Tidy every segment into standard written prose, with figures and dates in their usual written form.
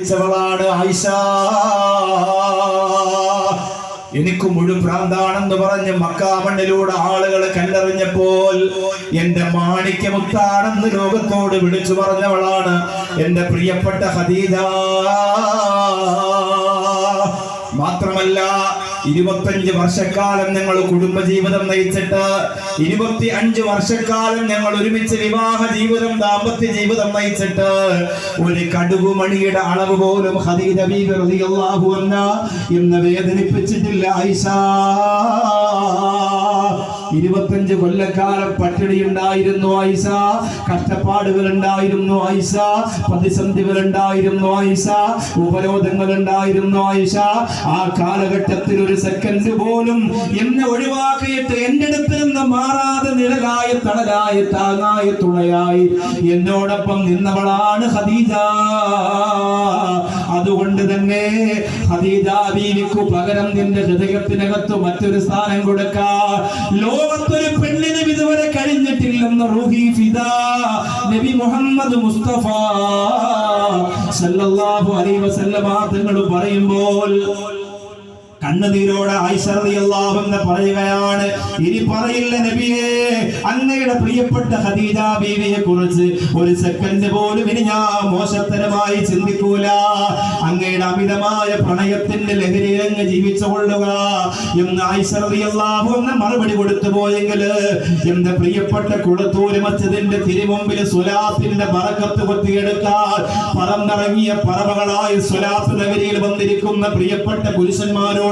ചോദിച്ചവളാണ് ആയിഷ. എനിക്ക് മുഴുഭ്രാന്താണെന്ന് പറഞ്ഞ് മക്കാ മണ്ണിലൂടെ ആളുകൾ കല്ലെറിഞ്ഞപ്പോൾ എന്റെ മാണിക്യമുത്താണെന്ന് ലോകത്തോട് വിളിച്ചു പറഞ്ഞവളാണ് എന്റെ പ്രിയപ്പെട്ട ഖദീജ. മാത്രമല്ല 25 വർഷക്കാലം ഞങ്ങൾ കുടുംബജീവിതം നയിച്ചിട്ട് 25 വർഷക്കാലം ഞങ്ങൾ ഒരുമിച്ച് വിവാഹ ജീവിതം ദാമ്പത്യ ജീവിതം നയിച്ചിട്ട് ഒരു കടുകുമണിയുടെ അളവ് പോലും ഖദീജ ബീവി റളിയല്ലാഹു അൻഹാ ഇന്ന് വേദനിപ്പിച്ചിട്ടില്ല ആയിഷ. 25 കൊല്ലക്കാലം പട്ടിണി ഉണ്ടായിരുന്നു ആയിഷ, കഷ്ടപ്പാടുകൾ ഉണ്ടായിരുന്നു ആയിഷ, പ്രതിസന്ധികൾ ഉണ്ടായിരുന്നു ആയിഷ, ഉപരോധങ്ങൾ ഉണ്ടായിരുന്നു ആയിഷ. ആ കാലഘട്ടത്തിൽ ഒരു സെക്കൻഡ് പോലും എന്നെ ഒഴിവാക്കിയിട്ട് എന്റെ അടുത്ത് നിന്ന് മാറാതെ നിഴലായി തണലായി താങ്ങായി തുണയായി എന്നോടൊപ്പം നിന്നവളാണ് ഖദീജ. അതുകൊണ്ട് തന്നെ ഖദീജ ബീവിക്ക് പകരം നിന്റെ ഹൃദയത്തിനകത്ത് മറ്റൊരു സ്ഥാനം കൊടുക്കാൻ ലോകത്തൊരു പെണ്ണിന് ഇതുവരെ കഴിഞ്ഞിട്ടില്ലെന്ന് റൂഹി ഫിദാ നബി മുഹമ്മദ് മുസ്തഫ സല്ലല്ലാഹു അലൈഹി വസല്ലം തങ്ങൾ പറയുമ്പോൾ കണ്ണുനീരോടെ ആയിഷ റളിയല്ലാഹു അൻഹ പറയുകയാണ്, ഇനി പറയില്ല നബിയേ, അങ്ങയുടെ പ്രിയപ്പെട്ട ഖദീജ ബീവിയെ കുറിച്ച് ഒരു സെക്കൻഡ് പോലും ഇനി ഞാൻ മോശത്തരമായി ചിന്തിക്കൂല. അങ്ങയുടെ അമിതമായ പ്രണയത്തിന്റെ ലഹരിയിൽ അങ്ങ് ജീവിച്ചുകൊള്ളുക എന്ന് ആയിഷ റളിയല്ലാഹു അൻഹ മറുപടി കൊടുത്തു പോയെങ്കിൽ എന്റെ പ്രിയപ്പെട്ട കുളത്തൂര് മസ്ജിദിന്റെ തിരുമുമ്പിൽ സ്വലാത്തിന്റെ ബറക്കത്ത് കൊത്തിയെടുക്കാൻ പറന്നിറങ്ങിയ പറവകളായ സ്വലാത്ത് നഗരിയിൽ വന്നിരിക്കുന്ന പ്രിയപ്പെട്ട പുരുഷന്മാരോട്,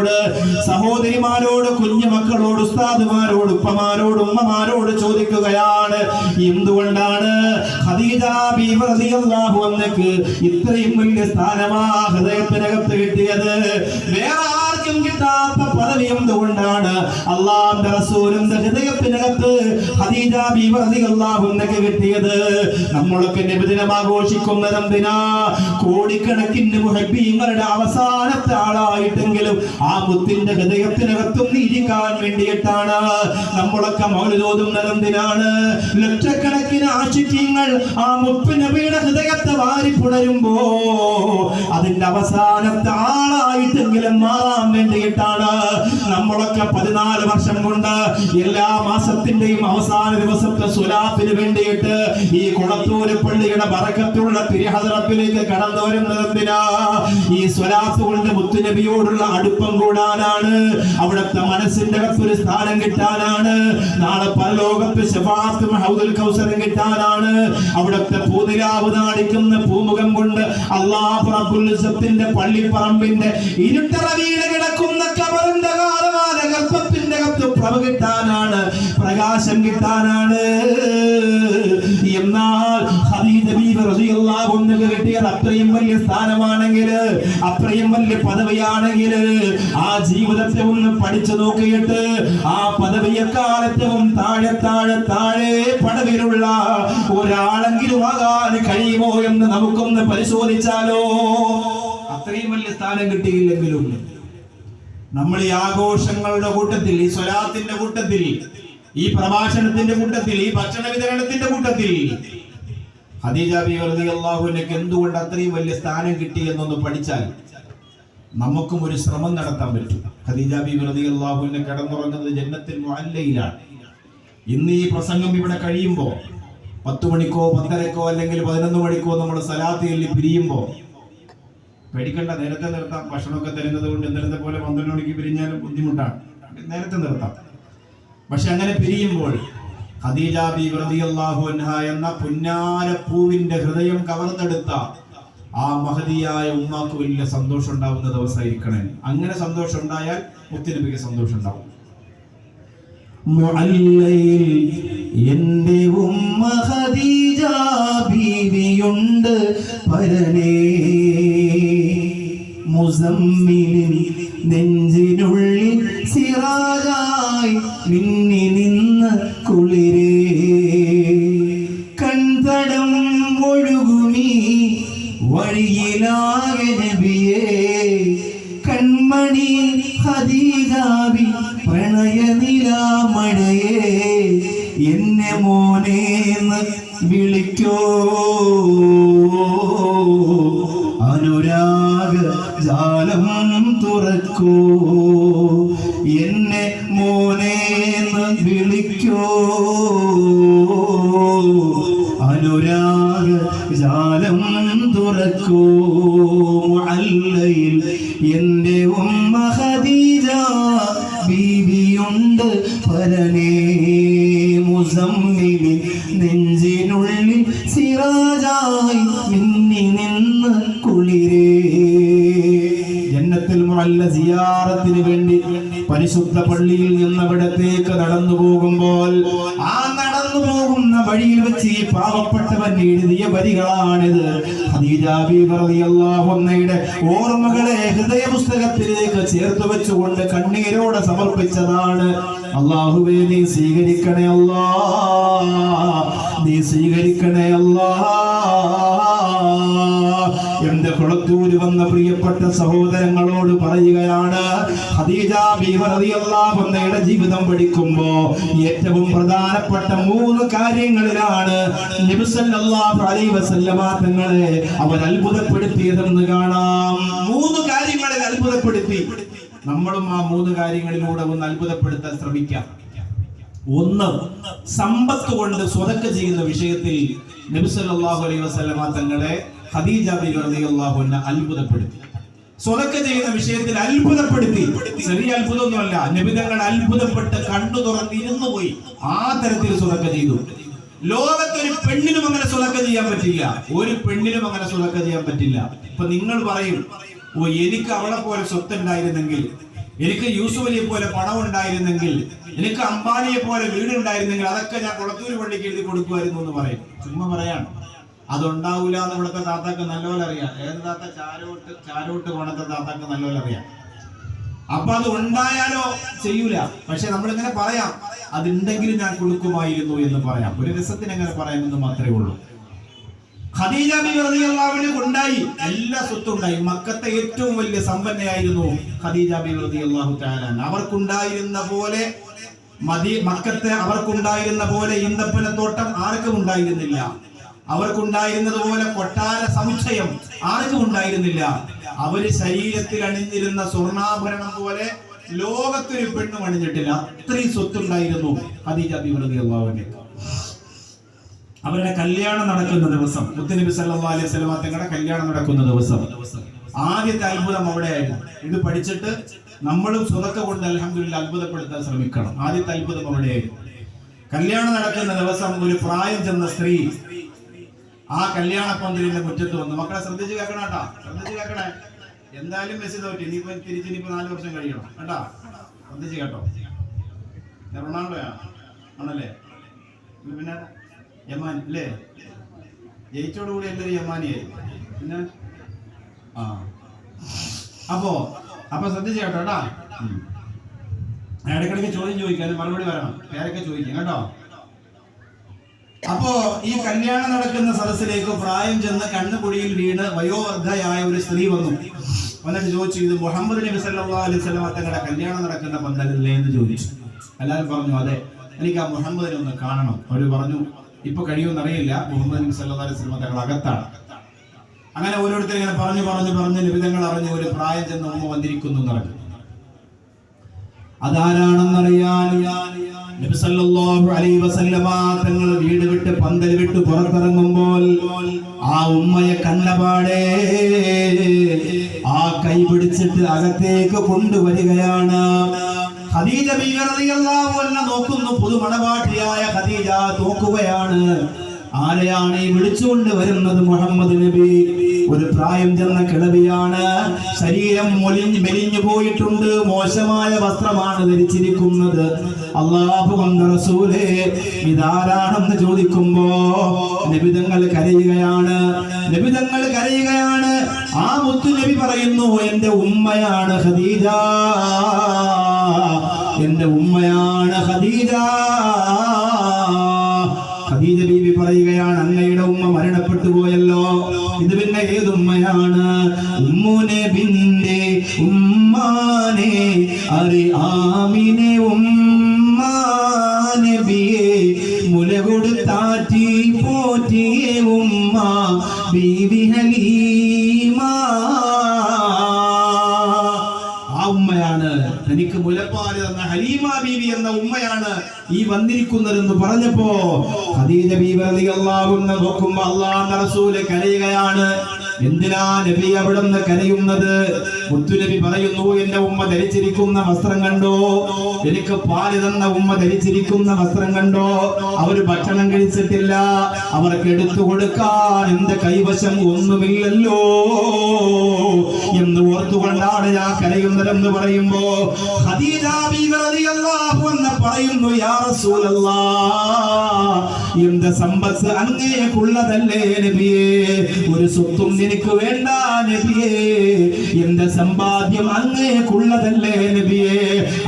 സഹോദരിമാരോട്, കുഞ്ഞുമക്കളോട്, ഉസ്താദുമാരോട്, ഉപ്പമാരോട്, ഉമ്മമാരോട് ചോദിക്കുകയാണ്, എന്തുകൊണ്ടാണ് ഖദീജ ബീവി റളിയല്ലാഹു അൻഹയ്ക്ക് ഇത്രയും വലിയ സ്ഥാനമാ ഹൃദയത്തിനകത്ത് കിട്ടിയത്? വേറെ ആർക്കും കിട്ടാത്ത പദവി എന്തുകൊണ്ടാണ് അല്ലാഹുവിന്റെ റസൂലിന്റെ ഹൃദയത്തിനകത്ത് ഖദീജ ബീവി റളിയല്ലാഹു അൻഹയ്ക്ക് കിട്ടിയത്? നമ്മളൊക്കെ നബിദിനം ആഘോഷിക്കുന്നത് എന്തിനാ? കോടിക്കണക്കിന് മുഹബ്ബീങ്ങളുടെ അവസാനത്തെ ആളായിട്ടെങ്കിലും ആ മുത്തിന്റെ ഹൃദയത്തിനകത്തും ഇരിക്കാൻ വേണ്ടിയിട്ടാണ്. നമ്മളൊക്കെ മൗലിദ് ഓതുന്നത് എന്തിനാണ്? ലക്ഷക്കണക്കിന് ആശിഖീങ്ങൾ ആ മുത്ത് നബിയുടെ ഹൃദയത്തെ വാരി പുണരുമ്പോ അതിന്റെ അവസാനത്തെ ആളായിട്ടെങ്കിലും മാറാൻ വേണ്ടിയിട്ടാണ്. നമ്മളൊക്കെ 14 വർഷം കൊണ്ട് എല്ലാ മാസത്തിന്റെയും അവസാന ദിവസത്തെ സ്വലാത്തിന് വേണ്ടിയിട്ട് ഈ കുളത്തൂര് പള്ളിയുടെ ബറക്കത്തുള്ള തിരുഹദ്റത്തിലേക്ക് കടന്നു വരുന്നത് എന്തിനാ? ഈ സ്വലാത്ത് കൊണ്ട് മുത്തുനബിയോടുള്ള അടുപ്പം കൂടാനാണ്, അവിടുത്തെ മനസ്സിന്റെ അകത്തൊരു സ്ഥാനം കിട്ടാനാണ്, നാളെ പരലോകത്ത് ശഫാഅത്തും ഹൗദുൽ കൗസറും കിട്ടാനാണ്, അവിടുത്തെ പൂനിലാവ് നാടിക്കുന്ന പൂമുഖം കൊണ്ട് അല്ലാഹു റബ്ബുൽ ഇസ്സത്തിന്റെ പള്ളിപ്പറമ്പിന്റെ ഇരുട്ടറ വീട് കിടക്കുന്ന ഖബറിന്റെ കാലകാല ഗർഭത്തിന്റെ അകത്ത് പ്രഭ കിട്ടാനാണ്, പ്രകാശം കിട്ടാനാണ്. എന്നാൽ ഖദീജ ബീവി റളിയല്ലാഹു അൻഹ കിട്ടിയത് അത്രയും വലിയ സ്ഥാനമാണെങ്കിൽ, അത്രയും വലിയ പദവിയാണെങ്കിൽ, ആ ജീവിതത്തെ ഒന്ന് പഠിച്ചു നോക്കിയിട്ട് ആ പദവിയെക്കാലത്തും താഴെ താഴെ താഴെ പദവിയിലുള്ള ഒരാളെങ്കിലും ആകാൻ കഴിയുമോ എന്ന് നമുക്കൊന്ന് പരിശോധിച്ചാലോ? അത്രയും വലിയ സ്ഥാനം കിട്ടിയില്ലെങ്കിലും നമ്മൾ ഈ ആഘോഷങ്ങളുടെ കൂട്ടത്തിൽ, ഈ സ്വലാത്തിന്റെ കൂട്ടത്തിൽ, ഈ പ്രഭാഷണത്തിന്റെ കൂട്ടത്തിൽ, ഈ ഭക്ഷണ വിതരണത്തിന്റെ കൂട്ടത്തിൽ ഖദീജ ബീവി റളിയല്ലാഹു അൻഹയ്ക്ക് എന്തുകൊണ്ട് അത്രയും വലിയ സ്ഥാനം കിട്ടി എന്നൊന്ന് പഠിച്ചാൽ നമുക്കും ഒരു ശ്രമം നടത്താൻ പറ്റും. ഖദീജ ബീവി റളിയല്ലാഹു അൻഹ കിടന്നുറങ്ങുന്നത് ജന്നത്തുൽ മുഅല്ലയിലാണ്. ഇന്ന് ഈ പ്രസംഗം ഇവിടെ കഴിയുമ്പോൾ 10 മണിക്കോ 10:30 അല്ലെങ്കിൽ 11 മണിക്കോ നമ്മൾ സലാത്ത് ചൊല്ലി പിരിയുമ്പോൾ പേടിക്കണ്ട, നേരത്തെ നിർത്താം. ഭക്ഷണമൊക്കെ തരുന്നത് കൊണ്ട് ഇന്നലത്തെ പോലെ 12 മണിക്ക് പിരിഞ്ഞാലും ബുദ്ധിമുട്ടാണ്, നേരത്തെ നിർത്താം. പക്ഷെ അങ്ങനെ പിരിയുമ്പോൾ ഖദീജ ബീവി റളിയല്ലാഹു അൻഹ എന്ന പുന്നാരപ്പൂവിന്റെ ഹൃദയം കവർന്നെടുത്ത ആ മഹദിയായ ഉമ്മാക്ക് വലിയ സന്തോഷം ഉണ്ടാവുന്ന ദിവസമായിരിക്കണേ. അങ്ങനെ സന്തോഷം ഉണ്ടായാൽ മുത്തുനബിക്ക് സന്തോഷം ഉണ്ടാവും. മുഅല്ലയിൽ എന്റെ ഉമ്മ ഖദീജ ബീവിയുണ്ട് പരനേ, മുസമ്മിലിൻ നെഞ്ചിനുള്ളിൽ സിറാജായി മിന്നി നിന്ന് കുളിരേ, കൺതടം ഒഴുകുമീ വഴിയിലാകെ നബിയേ, കൺമണി ഖദീജ ബി പ്രണയനിലാമഴയേ, എന്നെ മോനേന്ന് വിളിക്കോ അനുര അനുരാഗ ജാലം തുറക്കൂ, എന്നെ മോനേന്ന് വിളിക്കൂ, അനുരാഗ ജാലം തുറക്കൂ. മുഅല്ലയിൽ എന്റെ ഉമ്മ ഖദീജ ബീവിയുണ്ട് പരനേ, മുസമ്മിലിൻ നെഞ്ചിനുള്ളിൽ സിറാജായി മിന്നി നിന്ന് കുളിരേ. ജന്നത്തുൽ മുഅല്ല സിയാറത്തിന് വേണ്ടി പരിശുദ്ധ പള്ളിയിൽ നിന്ന് അവിടത്തേക്ക് നടന്നു പോകുമ്പോൾ ആ നടന്നു പോകുന്ന വഴിയിൽ വെച്ച് ഈ പാവപ്പെട്ടവൻ എഴുതിയ വരികളാണിത്. ഖദീജ ബീവി റളിയല്ലാഹു അൻഹയുടെ ഓർമ്മകളെ ഹൃദയ പുസ്തകത്തിലേക്ക് ചേർത്ത് വെച്ചുകൊണ്ട് കണ്ണീരോടെ സമർപ്പിച്ചതാണ്. അല്ലാഹുവേ നീ സ്വീകരിക്കണേ അല്ലാ, നീ സ്വീകരിക്കണേ അല്ലാ. എന്റെ കുളത്തൂര് വന്ന പ്രിയപ്പെട്ട സഹോദരങ്ങളോട് പറയുകയാണ്, ഖദീജ ബീവി റളിയല്ലാഹു അൻഹയുടെ ജീവിതം പഠിക്കുമ്പോ ഏറ്റവും പ്രധാനപ്പെട്ട 3 കാര്യങ്ങളിലാണ് നബി സല്ലല്ലാഹു അലൈഹി വസല്ലമ തങ്ങളെ അവർ അത്ഭുതപ്പെടുത്തിയതെന്ന് കാണാം. 3 കാര്യങ്ങളിൽ അത്ഭുതപ്പെടുത്തി. നമ്മളും ആ 3 കാര്യങ്ങളിലൂടെ ഒന്ന് അത്ഭുതപ്പെടുത്താൻ ശ്രമിക്കാം. 1, സമ്പത്ത് കൊണ്ട് സ്വതക്ക ചെയ്യുന്ന വിഷയത്തിൽ നബി സല്ലല്ലാഹു അലൈഹി വസല്ലമ തങ്ങളെ ഖദീജ ബീവി റളിയല്ലാഹു അൻഹ അത്ഭുതപ്പെടുത്തി. സ്വതക്ക ചെയ്യുന്ന വിഷയത്തിൽ അത്ഭുതപ്പെടുത്തി. ചെറിയ അത്ഭുതമൊന്നുമല്ല, നബി തങ്ങൾ അത്ഭുതപ്പെട്ട് കണ്ണു തുറന്നിരുന്നു പോയി. ആ തരത്തിൽ സ്വതക്ക ചെയ്തു. ലോകത്തൊരു പെണ്ണിനും അങ്ങനെ സ്വതക്ക ചെയ്യാൻ പറ്റില്ല. ഒരു പെണ്ണിനും അങ്ങനെ സ്വതക്ക ചെയ്യാൻ പറ്റില്ല. ഇപ്പൊ നിങ്ങൾ പറയും, ഓ എനിക്ക് അവളെ പോലെ സ്വത്തുണ്ടായിരുന്നെങ്കിൽ, എനിക്ക് യൂസുഫ് അലിയെ പോലെ പണം ഉണ്ടായിരുന്നെങ്കിൽ, എനിക്ക് അംബാനിയെ പോലെ വീടുണ്ടായിരുന്നെങ്കിൽ അതൊക്കെ ഞാൻ കുളത്തൂര് പള്ളിക്ക് എഴുതി കൊടുക്കുമായിരുന്നു എന്ന് പറയും. ചുമ്മാ പറയാണ്. അതുണ്ടാവൂല എന്ന് ഇവിടുത്തെ താത്താക്ക് നല്ലപോലെ അറിയാം. ഏത് താത്ത ചാരോട്ട് പോണത്തെ താത്താക്ക് നല്ലപോലെ അറിയാം. അപ്പൊ അത് ഉണ്ടായാലോ ചെയ്യൂല. പക്ഷെ നമ്മളിങ്ങനെ പറയാം, അതുണ്ടെങ്കിലും ഞാൻ കൊടുക്കുമായിരുന്നു എന്ന് പറയാം. ഒരു രസത്തിന് എങ്ങനെ പറയാമെന്ന് മാത്രമേ ഉള്ളൂ. ഖദീജ ബീവി റളിയല്ലാഹു അൻഹ ഉണ്ടായി, എല്ലാ സ്വത്തും ഉണ്ടായി. മക്കത്തെ ഏറ്റവും വലിയ സമ്പന്നയായിരുന്നു ഖദീജ ബീവി റളിയല്ലാഹു തആല. അവർക്കുണ്ടായിരുന്ന പോലെ മക്കത്തെ അവർക്കുണ്ടായിരുന്ന പോലെ ഈന്തപ്പനത്തോട്ടം ആർക്കും ഉണ്ടായിരുന്നില്ല. അവർക്കുണ്ടായിരുന്നതുപോലെ കൊട്ടാര സമുച്ചയം ആർക്കും ഉണ്ടായിരുന്നില്ല. അവര് ശരീരത്തിൽ അണിഞ്ഞിരുന്ന സ്വർണ്ണാഭരണം പോലെ ലോകത്തൊരു പെണ്ണും അണിഞ്ഞിട്ടില്ല. അത്രയും സ്വത്തുണ്ടായിരുന്നു ഖദീജ ബീവി റളിയല്ലാഹു അൻഹ. അവരുടെ കല്യാണം നടക്കുന്ന ദിവസം, മുത്തുനബി സല്ലല്ലാഹു അലൈഹി വസല്ലം തങ്ങളുടെ കല്യാണം നടക്കുന്ന ദിവസം ആദ്യത്തെ അത്ഭുതം അവിടെയായിരുന്നു. ഇത് പഠിച്ചിട്ട് നമ്മളും സ്വതക്ക കൊണ്ട് അൽഹംദുലില്ലാഹ് അത്ഭുതപ്പെടുത്താൻ ശ്രമിക്കണം. ആദ്യത്തെ അത്ഭുതം അവിടെയായിരുന്നു. കല്യാണം നടക്കുന്ന ദിവസം ഒരു പ്രായം ചെന്ന സ്ത്രീ ആ കല്യാണ പന്തലിന്റെ മുറ്റത്ത് വന്നു. മക്കളെ ശ്രദ്ധിച്ച് കേൾക്കണം കേട്ടാ, ശ്രദ്ധിച്ച് കേൾക്കണേ. എന്തായാലും മെസ്സി തോറ്റി, ഇനിയിപ്പോ 4 വർഷം കഴിയണം കേട്ടാ. ശ്രദ്ധിച്ച് കേട്ടോ. റൊണാൾഡോയാ ആണല്ലേ? പിന്നെ യമാൻ അല്ലേ? ജയിച്ചോടുകൂടി എല്ലാവരും യമാനിയായി. പിന്നെ അപ്പൊ ശ്രദ്ധിച്ച് കേട്ടോ കേട്ടാ. ഇടയ്ക്കിടയ്ക്ക് ചോദ്യം ചോദിക്കാനും മറുപടി വരണം. പേരൊക്കെ ചോദിക്കാം കേട്ടോ. അപ്പോ ഈ കല്യാണം നടക്കുന്ന സദസ്സിലേക്ക് പ്രായം ചെന്ന് കണ്ണുകുഴിയിൽ വീണ് വയോവൃദ്ധയായ ഒരു സ്ത്രീ വന്നു. വന്നിട്ട് ചോദിച്ചു, ഇത് മുഹമ്മദ് നബി സല്ലല്ലാഹു അലൈഹി വസല്ലം തങ്ങളുടെ കല്യാണം നടക്കുന്ന പന്തലല്ലേ എന്ന് ചോദിച്ചു. എല്ലാവരും പറഞ്ഞു, അതെ, എനിക്ക് ആ മുഹമ്മദിനെ ഒന്ന് കാണണം. അവര് പറഞ്ഞു, ഇപ്പൊ കഴിയുമെന്ന് അറിയില്ല, മുഹമ്മദ് നബി സല്ലല്ലാഹു അലൈഹി വസല്ലം തങ്ങൾ അകത്താണ്. അങ്ങനെ ഓരോരുത്തർ ഇങ്ങനെ പറഞ്ഞു നിബിധങ്ങൾ അറിഞ്ഞു ഒരു പ്രായം ചെന്ന് ഉമ്മ വന്നിരിക്കുന്നു എന്നറിഞ്ഞു. അതാരാണെന്നറിയാൻ നബി സല്ലല്ലാഹു അലൈഹി വസല്ലമ തങ്ങൾ വീട് വിട്ട് പന്തൽ വിട്ട് പുറത്തിറങ്ങുമ്പോൾ ആ ഉമ്മയെ കണ്ടപാടെ ആ കൈ പിടിച്ചിട്ട് അകത്തേക്ക് കൊണ്ടുവരികയാണ്. ഖദീജ ബീവി റളിയല്ലാഹു അൻഹ നോക്കുന്നു. പുതുമണവാട്ടിയായ ഖദീജ നോക്കുകയാണ്. ആരെയാണ് ഈ വിളിച്ചുകൊണ്ട് വരുന്നത്? മുഹമ്മദ് നബി. ഒരു പ്രായം ചെന്ന കിളവിയാണ്. ശരീരം മെലിഞ്ഞു പോയിട്ടുണ്ട്. മോശമായ വസ്ത്രമാണ് ധരിച്ചിരിക്കുന്നത്. അല്ലാഹുവിന്റെ റസൂലേ, ഇതാരാണെന്ന് ചോദിക്കുമ്പോ നബിതങ്ങൾ കരയുകയാണ്. ആ മുത്തു നബി പറയുന്നു, എന്റെ ഉമ്മയാണ് ഖദീജ, എന്റെ ഉമ്മയാണ് ഖദീജ. ഖദീജ ബീവി പറയുകയാണ്, അങ്ങയുടെ ഉമ്മ മരണപ്പെട്ടു പോയല്ലോ, ഇത് പിന്നെ ഏതുമ്മയാണ്? ഉമ്മു നബിന്റെ ഉമ്മാനെ അറി ആമിനെ ഉമ്മാ നബിയെ മുല കൊടുത്താറ്റി പോറ്റിയ ഉമ്മ ബീവി ഹലീമ ഉമ്മയാണ്, തനിക്ക് മുലപ്പാല് തന്ന ഹലീമ ബീവി എന്ന ഉമ്മയാണ് ഈ വന്നിരിക്കുന്നതെന്ന് പറഞ്ഞപ്പോ ഖദീജ ബീവി റളിയല്ലാഹു അൻഹ നോക്കുമ്പോൾ അല്ലാഹുവിന്റെ റസൂല് കരയുകയാണ്. എന്തിനാ നബി അവിടുന്ന് കരയുന്നത്? മുത്തുനബി പറയുന്നു, എന്റെ ഉമ്മ ധരിച്ചിരിക്കുന്ന വസ്ത്രം കണ്ടോ, എനിക്ക് പാല് തന്ന ഉമ്മ ധരിച്ചിരിക്കുന്ന വസ്ത്രം കണ്ടോ, അവര് ഭക്ഷണം കഴിച്ചിട്ടില്ല, അവർക്ക് എടുത്തു കൊടുക്കാൻ എന്റെ കൈവശം ഒന്നുമില്ലല്ലോ എന്ന് ഓർത്തുകൊണ്ടാണ് ഞാൻ കരയുന്നതെന്ന് പറയുമ്പോ ഖദീജ ബീവി റളിയല്ലാഹു അൻഹ പറയുന്നു, യാ റസൂലല്ലാഹ്, എന്റെ സമ്പത്ത് അങ്ങേക്കുള്ളതല്ലേ നബിയേ, ഒരു സ്വത്തും എനിക്ക് വേണ്ട നബിയേ, എന്റെ സമ്പാദ്യം അങ്ങേക്കുള്ളതല്ലേ നബിയേ,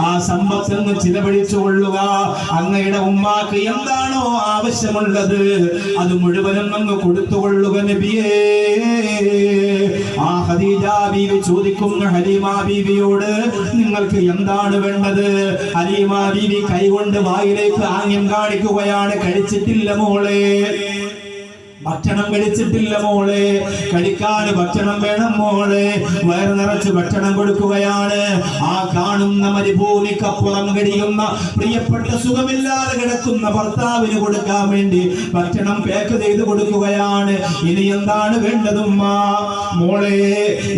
ആ സമ്പത്ത് അങ്ങ് ചിലവഴിച്ചു കൊള്ളുക, അങ്ങയുടെ ഉമ്മാക്ക് എന്താണോ ആവശ്യമുള്ളത് അത് മുഴുവനും അങ്ങ് കൊടുത്തുകൊള്ളുക നബിയേ. ആ ഖദീജ ബീവി ചോദിക്കുന്നു ഹലീമ ബീവിയോട്, നിങ്ങൾക്ക് എന്താണ് വേണ്ടത്? ഹലീമ ബീവി കൈകൊണ്ട് വായിലേക്ക് ആംഗ്യം കാണിക്കുകയാണ്, കഴിച്ചിട്ടില്ല മോളെ, ഭക്ഷണം കഴിച്ചിട്ടില്ല മോളെ, കഴിക്കാൻ ഭക്ഷണം വേണം മോളെ. വയറ് നിറച്ച് ഭക്ഷണം കൊടുക്കുകയാണ്. ആ കാണുന്ന മരുഭൂമിക്കപ്പുറം കഴിയുന്ന പ്രിയപ്പെട്ട സുഖമില്ലാതെ കിടക്കുന്ന ഭർത്താവിന് കൊടുക്കാൻ വേണ്ടി ഭക്ഷണം പാക്ക് ചെയ്ത് കൊടുക്കുകയാണ്. ഇനി എന്താണ് വേണ്ടതുമ്മ? മോളെ,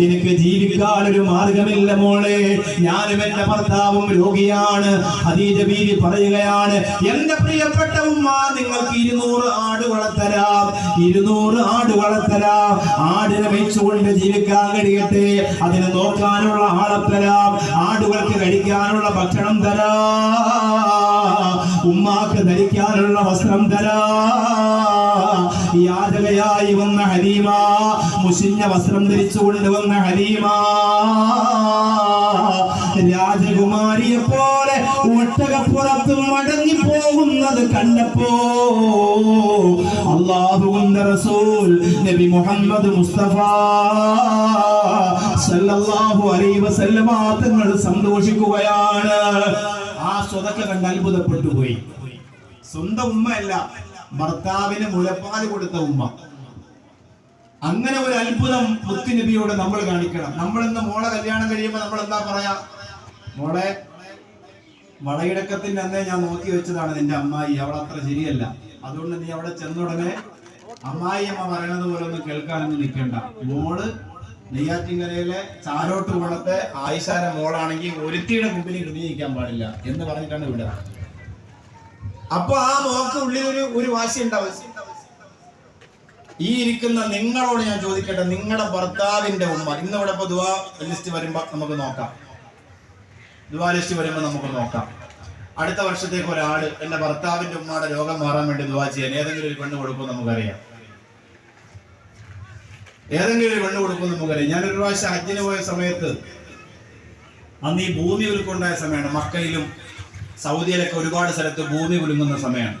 എനിക്ക് ജീവിക്കാൻ ഒരു മാർഗമില്ല മോളെ, ഞാനും എന്റെ ഭർത്താവും രോഗിയാണ്. ഖദീജ ബീവി പറയുകയാണ്, എന്റെ പ്രിയപ്പെട്ട ഉമ്മ, നിങ്ങൾക്ക് 200 ആട് വളർത്തരാം, 200 ആട് വളർത്തരാം, ആടിനെ വെച്ചുകൊണ്ട് ജീവിക്കാൻ കഴിയട്ടെ, അതിനെ നോക്കാനുള്ള ആളെ തരാം, ആടുകൾക്ക് കഴിക്കാനുള്ള ഭക്ഷണം തരാം, ഉമ്മാക്ക് ധരിക്കാനുള്ള വസ്ത്രം തരാം. യാചകയായി വന്ന ഹലീമ, മുഷിഞ്ഞ വസ്ത്രം ധരിച്ചുകൊണ്ട് വന്ന ഹലീമ രാജകുമാരിയെ പോലെ ഒട്ടകപ്പുറത്ത് മടങ്ങി പോകുന്നത് കണ്ടപ്പോ അല്ലാഹുവിന്റെ റസൂൽ നബി മുഹമ്മദ് മുസ്തഫ സല്ലല്ലാഹു അലൈഹി വസല്ലമ തങ്ങൾ സന്തോഷിക്കുകയാണ്. ആ സ്വതക്ക കണ്ട് അത്ഭുതപ്പെട്ടു പോയി. സ്വന്തം ഉമ്മയല്ല, ഭർത്താവിന് മുലപ്പാല് കൊടുത്ത ഉമ്മ. അങ്ങനെ ഒരു അത്ഭുതം മുത്തുനബിയോട് നമ്മൾ കാണിക്കണം. നമ്മൾ ഇന്ന് മോളെ കല്യാണം കഴിയുമ്പോൾ നമ്മൾ എന്താ പറയാ? മോളെ, വളയിടക്കത്തിന്റെ അന്നേ ഞാൻ നോക്കി വെച്ചതാണ് നിന്റെ അമ്മായി, അവൾ അത്ര ശരിയല്ല, അതുകൊണ്ട് നീ അവിടെ ചെന്നുടനെ അമ്മായി അമ്മ പറയണത് പോലെ ഒന്നും കേൾക്കാനൊന്നും നിൽക്കണ്ട. മോള് നെയ്യാറ്റിൻകരയിലെ ചാരോട്ട് കുളത്തെ ആയിഷാര മോളാണെങ്കിൽ ഒരുത്തിയുടെ മുമ്പിൽ ഇടിഞ്ഞിരിക്കാൻ പാടില്ല എന്ന് പറഞ്ഞിട്ടാണ് വിടുക. അപ്പൊ ആ മോക്ക് ഉള്ളിൽ ഒരു വാശി ഉണ്ടാവും. ഈ ഇരിക്കുന്ന നിങ്ങളോട് ഞാൻ ചോദിക്കട്ടെ, നിങ്ങളുടെ ഭർത്താവിന്റെ ഉമ്മ ഇന്നിവിടെ ഇപ്പൊ ദുആ ലിസ്റ്റ് വരുമ്പോ നമുക്ക് നോക്കാം, ദുആ ലിസ്റ്റ് വരുമ്പോ നമുക്ക് നോക്കാം. അടുത്ത വർഷത്തേക്ക് ഒരാള് എന്റെ ഭർത്താവിന്റെ ഉമ്മയുടെ രോഗം മാറാൻ വേണ്ടി ദുആ ചെയ്യാൻ ഏതെങ്കിലും ഒരു പെണ്ണ് കൊടുക്കും നമുക്കറിയാം. ഏതെങ്കിലും ഒരു പെണ്ണ് കൊടുക്കും നമുക്കറിയാം. ഞാനൊരു പ്രാവശ്യം ഹജ്ജിന് പോയ സമയത്ത്, അന്ന് ഈ ഭൂമി കുലുക്കുണ്ടായ സമയമാണ്. മക്കയിലും സൗദിയിലൊക്കെ ഒരുപാട് സ്ഥലത്ത് ഭൂമി കുലുങ്ങുന്ന സമയമാണ്.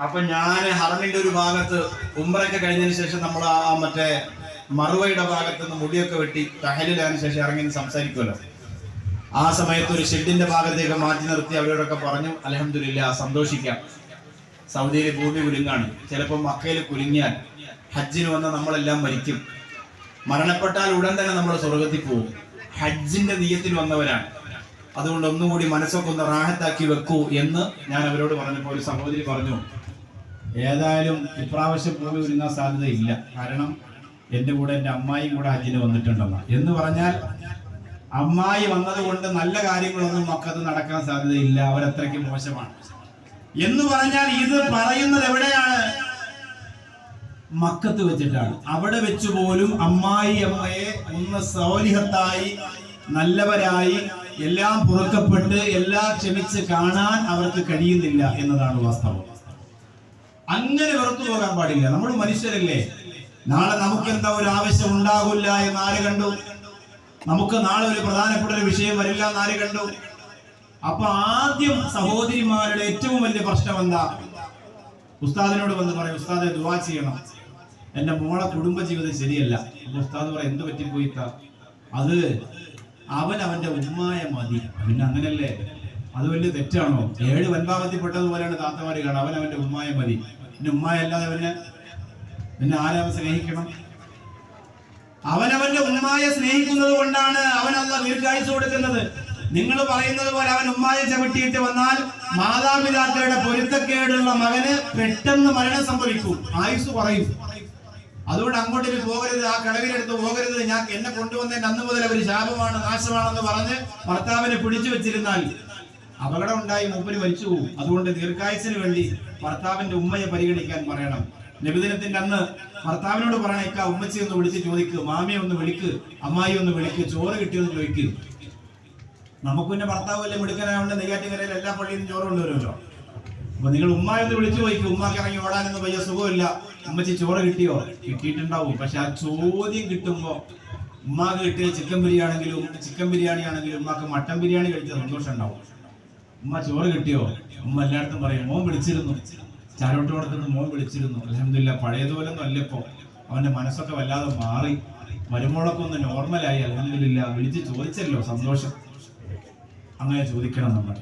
അപ്പൊ ഞാൻ ഹറമിന്റെ ഒരു ഭാഗത്ത് ഉംറയൊക്കെ കഴിഞ്ഞതിന് ശേഷം നമ്മൾ ആ മറ്റേ മറുവയുടെ ഭാഗത്ത് നിന്ന് മുടിയൊക്കെ വെട്ടി തഹലിലായതിനു ശേഷം ഇറങ്ങി സംസാരിക്കുമല്ലോ. ആ സമയത്ത് ഒരു ഷെഡിന്റെ ഭാഗത്തേക്ക് മാറ്റി നിർത്തി അവരോടൊക്കെ പറഞ്ഞു, അൽഹംദുലില്ലാ, സന്തോഷിക്കാം, സൗദിയിൽ ഭൂമി കുലുങ്ങാണ്. ചിലപ്പോൾ മക്കയിൽ കുലുങ്ങിയാൽ ഹജ്ജിന് വന്ന നമ്മളെല്ലാം മരിക്കും, മരണപ്പെട്ടാൽ ഉടൻ തന്നെ നമ്മൾ സ്വർഗത്തിൽ പോകും. ഹജ്ജിന്റെ നിയ്യത്തിൽ വന്നവരാണ്, അതുകൊണ്ട് ഒന്നുകൂടി മനസ്സൊക്കെ ഒന്ന് റാഹത്താക്കി വെക്കൂ എന്ന് ഞാൻ അവരോട് പറഞ്ഞപ്പോൾ ഒരു സഹോദരി പറഞ്ഞു, ഏതായാലും ഇപ്രാവശ്യം ഭൂമി കുലുങ്ങാൻ സാധ്യതയില്ല, കാരണം എൻ്റെ കൂടെ എൻ്റെ അമ്മായിയും കൂടെ ഹജ്ജിന് വന്നിട്ടുണ്ടെന്ന്. എന്ന് പറഞ്ഞാൽ അമ്മായി വന്നത് കൊണ്ട് നല്ല കാര്യങ്ങളൊന്നും മക്കത്ത് നടക്കാൻ സാധ്യതയില്ല, അവരത്രയ്ക്ക് മോശമാണ് എന്ന് പറഞ്ഞാൽ ഇത് പറയുന്നത് എവിടെയാണ്? മക്കത്ത് വെച്ചിട്ടാണ്. അവിടെ വെച്ച് പോലും അമ്മായി അമ്മയെ ഒന്ന് സൗലിഹത്തായി നല്ലവരായി എല്ലാം പുറക്കപ്പെട്ട് എല്ലാം ക്ഷമിച്ച് കാണാൻ അവർക്ക് കഴിയുന്നില്ല എന്നതാണ് വാസ്തവം. അങ്ങനെ വെറുത്തു പോകാൻ പാടില്ല. നമ്മൾ മനുഷ്യരല്ലേ, നാളെ നമുക്ക് എന്താ ഒരു ആവശ്യം ഉണ്ടാകില്ല എന്ന് ആര് കണ്ടു? നമുക്ക് നാളെ ഒരു പ്രധാനപ്പെട്ട ഒരു വിഷയം വരില്ല എന്ന് ആര് കണ്ടു? അപ്പൊ ആദ്യം സഹോദരിമാരുടെ ഏറ്റവും വലിയ പ്രശ്നം എന്താ? ഉസ്താദിനോട് വന്ന് പറയും, ഉസ്താദെ ദുആ ചെയ്യണം, എന്റെ മോളെ കുടുംബജീവിതം ശരിയല്ല. ഉസ്താദ് പറയും, എന്ത് പറ്റിപ്പോയിത്ത? അത് അവന്റെ ഉമ്മായ മതി. പിന്നെ അങ്ങനല്ലേ, അത് വലിയ തെറ്റാണോ? 7 വൻപാവത്തിൽപ്പെട്ടതുപോലെയാണ് താത്തമാര് കാണാം. അവന്റെ ഉമ്മായ മതി, പിന്നെ ഉമ്മായ അല്ലാതെ പിന്നെ ആരെ അവൻ സ്നേഹിക്കണം? അവനവന്റെ ഉമ്മായെ സ്നേഹിക്കുന്നത് കൊണ്ടാണ് അവൻ അല്ലാഹ് ദീർഘായുസ് കൊടുക്കുന്നത്. നിങ്ങൾ പറയുന്നത് പോലെ അവൻ ഉമ്മായെ ചവിട്ടിയിട്ട് വന്നാൽ മാതാപിതാക്കളുടെ പൊരുത്തക്കേടുള്ള മകന് പെട്ടെന്ന് മരണം സംഭവിക്കും, ആയുസ് കുറയും. അതുകൊണ്ട് അങ്ങോട്ടേക്ക് പോകരുത്, ആ കടവിലെടുത്ത് പോകരുത്, ഞാൻ എന്നെ കൊണ്ടുവന്നതിന് അന്ന് മുതൽ അവർ ശാപമാണ്, നാശമാണെന്ന് പറഞ്ഞ് ഭർത്താവിനെ പിടിച്ചു വെച്ചിരുന്നാൽ അപകടം ഉണ്ടായി മൂപ്പര് മരിച്ചു പോകും. അതുകൊണ്ട് ദീർഘായുസിന് വേണ്ടി ഭർത്താവിന്റെ ഉമ്മയെ പരിഗണിക്കാൻ പറയണം. നബിദിനത്തിന്റെ അന്ന് ഭർത്താവിനോട് പറയണം, ഇക്ക ഉമ്മച്ചി ഒന്ന് വിളിച്ച് ചോദിക്ക്, മാമിയെ ഒന്ന് വിളിക്ക്, അമ്മായി ഒന്ന് വിളിക്ക്, ചോറ് കിട്ടിയെന്ന് ചോദിക്ക്. നമുക്ക് പിന്നെ ഭർത്താവ് വല്ല മിടുക്കനായതുകൊണ്ട് നെയ്യാറ്റിൻകരയിൽ എല്ലാ പള്ളിയിലും ചോറ് കൊണ്ടുവരുമല്ലോ. അപ്പൊ നിങ്ങൾ ഉമ്മായി ഒന്ന് വിളിച്ചു ചോദിക്കും, ഉമ്മാക്ക് ഇറങ്ങി ഓടാനൊന്നും വയ്യ, സുഖമില്ല, ഉമ്മച്ചി ചോറ് കിട്ടിയോ? കിട്ടിയിട്ടുണ്ടാവും. പക്ഷെ ആ ചോദ്യം കിട്ടുമ്പോ ഉമ്മാക്ക് കിട്ടിയ ചിക്കൻ ബിരിയാണി ആണെങ്കിലും ഉമ്മാക്ക് മട്ടൻ ബിരിയാണി കഴിച്ച സന്തോഷം ഉണ്ടാവും. ഉമ്മ ചോറ് കിട്ടിയോ? ഉമ്മ എല്ലായിടത്തും പറയും, മോൻ വിളിച്ചിരുന്നു, ചാരോട്ട് കൊടുത്തിട്ട് മോൻ വിളിച്ചിരുന്നു. അൽഹംദുലില്ലാ, പഴയതുപോലൊന്നും അല്ലപ്പോ. അവന്റെ മനസ്സൊക്കെ വല്ലാതെ മാറി, വരുമ്പോഴൊക്കെ ഒന്ന് നോർമലായി. അൽഹംദുലില്ലാ, വിളിച്ച് ചോദിച്ചല്ലോ, സന്തോഷം. അങ്ങനെ ചോദിക്കണം നമ്മൾ.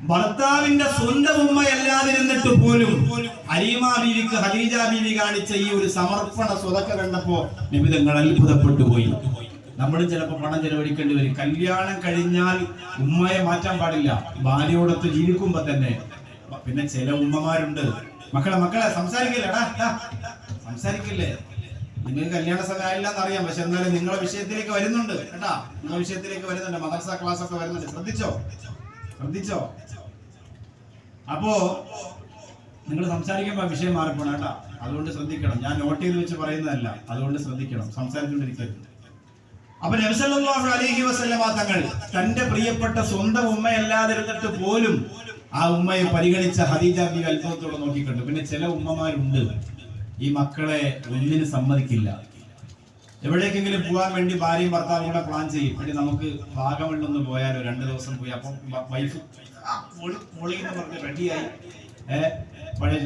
ഭർത്താവിന്റെ സ്വന്തം ഉമ്മയല്ലാതിരുന്നിട്ട് പോലും അലീമാ ബീവിക്ക് ഖദീജ ബീവി കാണിച്ച ഈ ഒരു സമർപ്പണ സ്വതക്ക കണ്ടപ്പോ നബി തങ്ങൾ അത്ഭുതപ്പെട്ടു പോയി. നമ്മളും ചിലപ്പോൾ പണം ചെലവഴിക്കേണ്ടി വരും. കല്യാണം കഴിഞ്ഞാൽ ഉമ്മയെ മാറ്റാൻ പാടില്ല, ഭാര്യയോടൊത്ത് ജീവിക്കുമ്പോ തന്നെ. പിന്നെ ചില ഉമ്മമാരുണ്ട്, മക്കളെ സംസാരിക്കില്ലേ, നിങ്ങൾക്ക് കല്യാണ സമയം ആയില്ലെന്ന് അറിയാം, പക്ഷെ എന്നാലും നിങ്ങളെ വിഷയത്തിലേക്ക് വരുന്നുണ്ട് കേട്ടാ, നിങ്ങളെ വിഷയത്തിലേക്ക് വരുന്നുണ്ട്, മദ്രസ ക്ലാസ് ഒക്കെ വരുന്നുണ്ട്, ശ്രദ്ധിച്ചോ. അപ്പോ നിങ്ങൾ സംസാരിക്കുമ്പോ വിഷയം മാറിപ്പോണം കേട്ടാ, അതുകൊണ്ട് ശ്രദ്ധിക്കണം. ഞാൻ നോട്ട് ചെയ്ത് വെച്ച് പറയുന്നതല്ല, അതുകൊണ്ട് ശ്രദ്ധിക്കണം, സംസാരിച്ചുകൊണ്ടിരിക്കരുത്. അപ്പൊ നബി സല്ലല്ലാഹു അലൈഹി വസല്ലമ തങ്ങൾ തന്റെ പ്രിയപ്പെട്ട സ്വന്തം ഉമ്മയല്ലാതിരുന്നിട്ട് പോലും ആ ഉമ്മയെ പരിഗണിച്ച ഖദീജ ബീവി അത്ഭുതത്തോടെ നോക്കിക്കണ്ടു. പിന്നെ ചില ഉമ്മമാരുണ്ട്, ഈ മക്കളെ ഒന്നിന് സമ്മതിക്കില്ല. എവിടേക്കെങ്കിലും പോകാൻ വേണ്ടി ഭാര്യയും ഭർത്താവും കൂടെ പ്ലാൻ ചെയ്യും, പിന്നെ നമുക്ക് വാഗമണ്ണൊന്ന് പോയാലോ, 2 ദിവസം പോയി. അപ്പം വൈഫ് മോളിന്ന് പറഞ്ഞ് റെഡിയായി, പഴയ